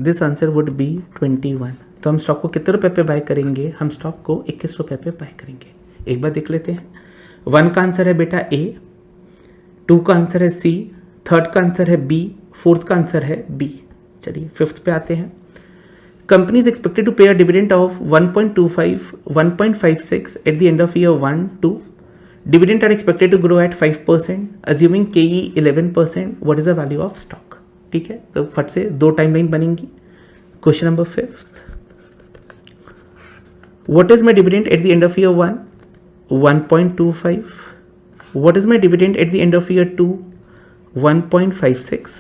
Speaker 1: this answer would be 21। तो हम stock को कितने रुपए पे बाय करेंगे, हम स्टॉक को 21 रुपए पे बाय करेंगे। एक बार देख लेते हैं, 1 का आंसर है बेटा A, 2 का आंसर है C, 3rd का आंसर है B, 4th का आंसर है B। चलिए 5th पे आते हैं, कंपनी इज एक्सपेक्टेड टू पे a dividend of 1.25 1.56 eight the end of year 1 2, dividend are expected to grow at 5%, assuming KE 11%, what is the value of stock। ठीक है, तो फट से 2 टाइमलाइन बनेंगी। Question number 5, what is my dividend at the end of year 1, 1.25, what is my dividend at the end of year 2, 1.56।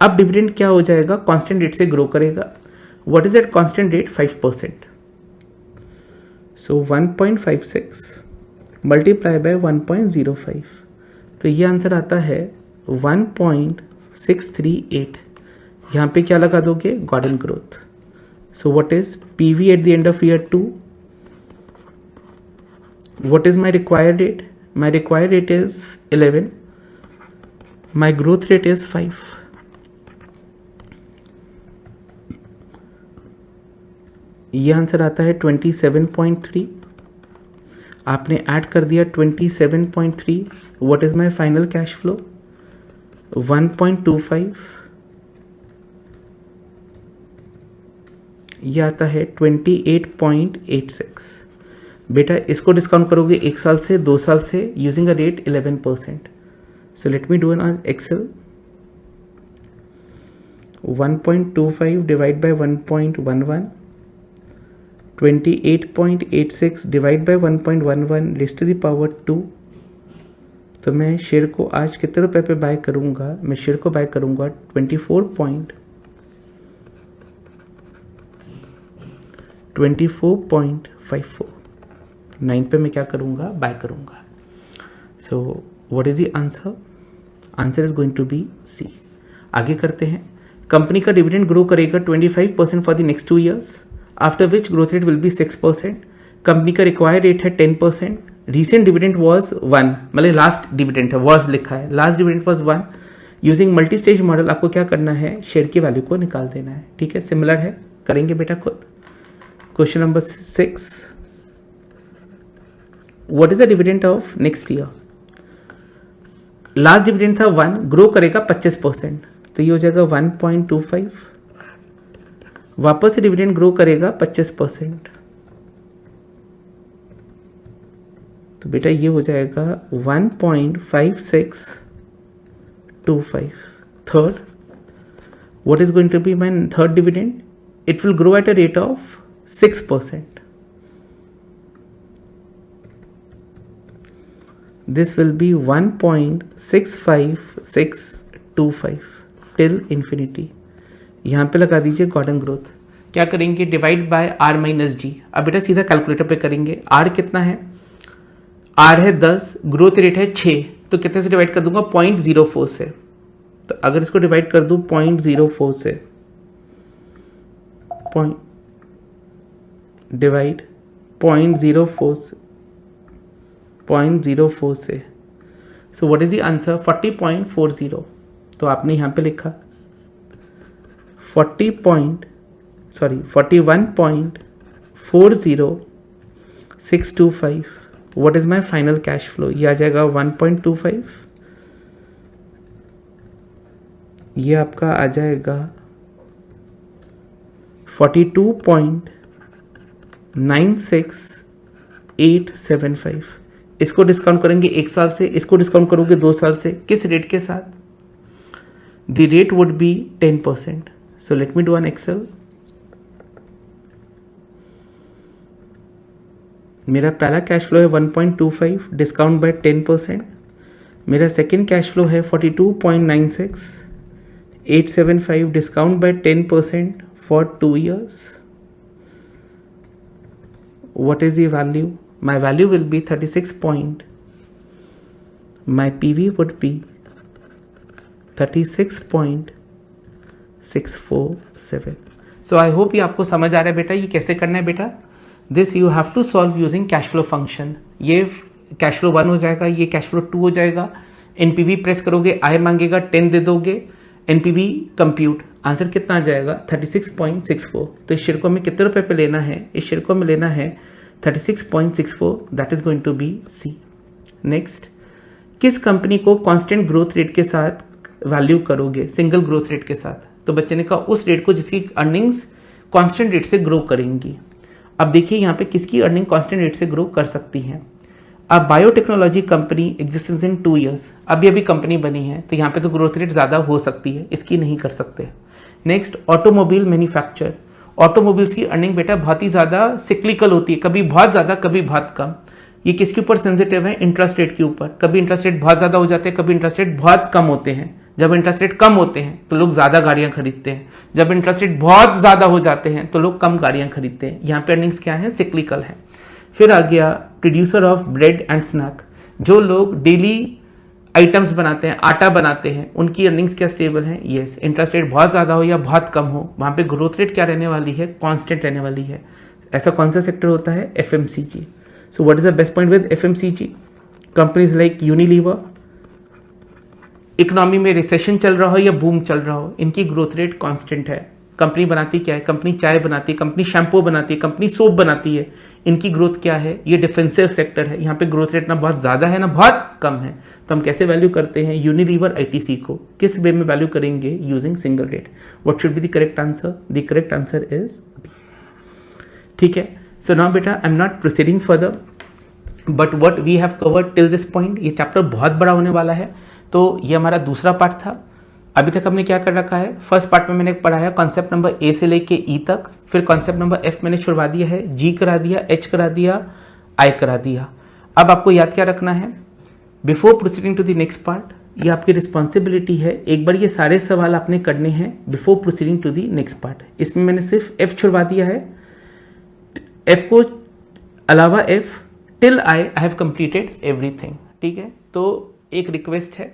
Speaker 1: अब dividend क्या हो जाएगा, कांस्टेंट रेट से ग्रो करेगा, what is that constant rate, 5%, so 1.56 multiply by 1.05, तो ये answer आता है 1.638। यहाँ पे क्या लगा दोगे, Gordon growth. So what is PV at the end of year 2, what is my required rate, my required rate is 11, my growth rate is 5। ये आंसर आता है 27.3, आपने ऐड कर दिया 27.3, what is my final cash flow, 1.25, ये आता है 28.86। बेटा इसको डिस्काउंट करोगे 1 साल से, 2 साल से, using a rate 11%। So let me do in Excel, 1.25 divide by 1.11, 28.86 divide by 1.11 raise to the power 2। तो मैं शेयर को आज कितने रुपए पे बाय करूंगा, मैं शेयर को बाय करूंगा 24.54, 9 पे मैं क्या करूँगा, बाय करूँगा. So what is the answer? Answer is going to be C. आगे करते हैं. कंपनी का डिविडेंड ग्रो करेगा 25% for the next 2 years, after which growth rate will be 6%. Company का रिक्वायर्ड रेट है 10%. रिसेंट डिविडेंड वॉज 1, मतलब last dividend है, was लिखा है, last dividend was 1. Using multi stage model आपको क्या करना है, शेयर की वैल्यू को निकाल देना है. ठीक है, सिमिलर है, करेंगे बेटा खुद. Question number 6. What is the dividend of next year? Last dividend था 1, ग्रो करेगा 25%, तो ये हो जाएगा 1.25. वापस से डिविडेंड ग्रो करेगा 25%, तो बेटा ये हो जाएगा 1.5625. Third, what is going to be my third dividend? It will grow at a rate of 6%. This will be 1.65625 till infinity. यहाँ पे लगा दीजिए गॉर्डन ग्रोथ. क्या करेंगे, divide by R minus G. अब बेटा सीधा कैलकुलेटर पे करेंगे. आर कितना है, आर है 10, ग्रोथ रेट है 6, तो कितने से डिवाइड कर दूंगा, 0.04 से. तो अगर इसको डिवाइड कर दूं 0.04 से, डिवाइड 0.04 से, सो व्हाट इज द आंसर, 41.40. तो आपने यहां पे लिखा 41.40625. What is my final cash flow? ये आ जाएगा 1.25. ये आपका आ जाएगा 42.96875. इसको डिस्काउंट करेंगे 1 साल से, इसको डिस्काउंट करोगे 2 साल से. किस रेट के साथ? The rate would be 10%. So let me do in Excel. मेरा पहला कैश फ्लो है 1.25 डिस्काउंट बाय 10%. मेरा सेकेंड कैश फ्लो है 42.96875 discount bye 10% for 2 years. What is the value? My value will be 36 point. My PV would be 36.647. So I hope ये आपको समझ आ रहा है बेटा, ये कैसे करना है बेटा. This you have to solve using cash flow function. ये कैश फ्लो 1 हो जाएगा, ये कैश फ्लो 2 हो जाएगा. एनपीवी प्रेस करोगे, आई मांगेगा 10 दे दोगे, एनपीवी कंप्यूट, आंसर कितना आ जाएगा 36.64. तो इस शेयर को हमें कितने रुपए पे लेना है, इस शेयर को हमें लेना है 36.64. That is going to be C. Next, किस कंपनी को कांस्टेंट ग्रोथ रेट के साथ वैल्यू करोगे, सिंगल ग्रोथ रेट के साथ? तो बच्चे ने कहा उस रेट को जिसकी अर्निंग्स कांस्टेंट रेट से ग्रो करेंगी. अब देखिए यहाँ पे किसकी अर्निंग कांस्टेंट रेट से ग्रो कर सकती है. अब biotechnology company existence in 2 years, अभी अभी कंपनी बनी है, तो यहाँ पे तो ग्रोथ रेट ज़्यादा हो सकती है, इसकी नहीं कर सकते. Next, automobile manufacture. ऑटोमोबाइल्स की अर्निंग बेटा बहुत ही ज़्यादा सिक्लिकल होती है, कभी बहुत ज़्यादा कभी बहुत कम. ये किसके ऊपर सेंसिटिव है, इंटरेस्ट रेट के ऊपर. कभी इंटरेस्ट रेट बहुत ज़्यादा हो जाते हैं, कभी इंटरेस्ट रेट बहुत कम होते हैं. जब इंटरेस्ट रेट कम होते हैं तो लोग ज़्यादा गाड़ियाँ खरीदते हैं, जब इंटरेस्ट रेट बहुत ज़्यादा हो जाते हैं तो लोग कम गाड़ियाँ खरीदते हैं. यहाँ पे अर्निंग्स क्या है, सिक्लिकल है. फिर आ गया producer of bread and snack. जो लोग डेली आइटम्स बनाते हैं, आटा बनाते हैं, उनकी अर्निंग्स क्या स्टेबल है. येस, इंटरेस्ट रेट बहुत ज़्यादा हो या बहुत कम हो, वहाँ पे ग्रोथ रेट क्या रहने वाली है, कांस्टेंट रहने वाली है. ऐसा कौन सा सेक्टर होता है, FMCG. So what is the best point with FMCG? Companies like Unilever, economy में रिसेशन चल रहा हो या बूम चल रहा हो, इनकी ग्रोथ रेट कांस्टेंट है. कंपनी बनाती क्या है, कंपनी चाय बनाती है, कंपनी शैम्पू बनाती है, कंपनी सोप बनाती है, इनकी ग्रोथ क्या है, ये डिफेंसिव सेक्टर है. यहाँ पे ग्रोथ रेट ना बहुत ज़्यादा है ना बहुत कम है. तो हम कैसे वैल्यू करते हैं यूनिलीवर आईटीसी को, किस वे में वैल्यू करेंगे, using single rate. What should be the correct answer? The correct answer is B. ठीक है. सो नाउ बेटा I am not proceeding further, but what we have covered till this point. ये chapter बहुत बड़ा होने वाला है, तो ये हमारा दूसरा पार्ट था. अभी तक हमने क्या कर रखा है, फर्स्ट पार्ट में मैंने पढ़ाया कॉन्सेप्ट नंबर ए से लेके ई तक, फिर कॉन्सेप्ट नंबर एफ मैंने छुड़वा दिया है, जी करा दिया, एच करा दिया, आई करा दिया. अब आपको याद क्या रखना है, before proceeding to the next part, ये आपकी रिस्पॉन्सिबिलिटी है, एक बार ये सारे सवाल आपने करने हैं before proceeding to the next part. इसमें मैंने सिर्फ एफ छुड़वा दिया है, एफ को अलावा F till I have completed everything. ठीक है, तो एक रिक्वेस्ट है,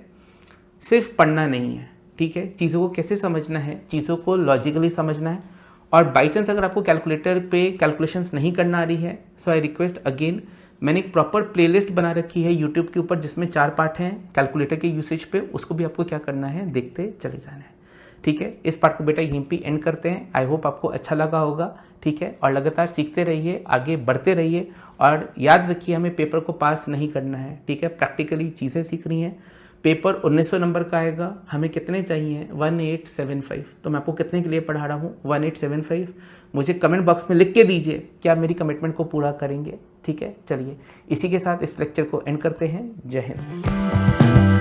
Speaker 1: सिर्फ पढ़ना नहीं है। ठीक है, चीज़ों को कैसे समझना है, चीज़ों को लॉजिकली समझना है। और बाई चांस अगर आपको कैलकुलेटर पे कैलकुलेशंस नहीं करना आ रही है, सो आई रिक्वेस्ट अगेन, मैंने एक प्रॉपर प्लेलिस्ट बना रखी है यूट्यूब के ऊपर जिसमें 4 पार्ट हैं कैलकुलेटर के यूसेज पे, उसको भी आपको क्या करना है, देखते चले जाना है। ठीक है, इस पार्ट को बेटा यहीं पे एंड करते हैं। आई होप आपको अच्छा लगा होगा। ठीक है, और लगातार सीखते रहिए, आगे बढ़ते रहिए, और याद रखिए हमें पेपर को पास नहीं करना है। ठीक है, प्रैक्टिकली चीज़ें सीखनी है। पेपर 1900 नंबर का आएगा, हमें कितने चाहिए, 1875। तो मैं आपको कितने के लिए पढ़ा रहा हूँ, 1875। मुझे कमेंट बॉक्स में लिख के दीजिए क्या मेरी कमिटमेंट को पूरा करेंगे। ठीक है, चलिए इसी के साथ इस लेक्चर को एंड करते हैं। जय हिंद।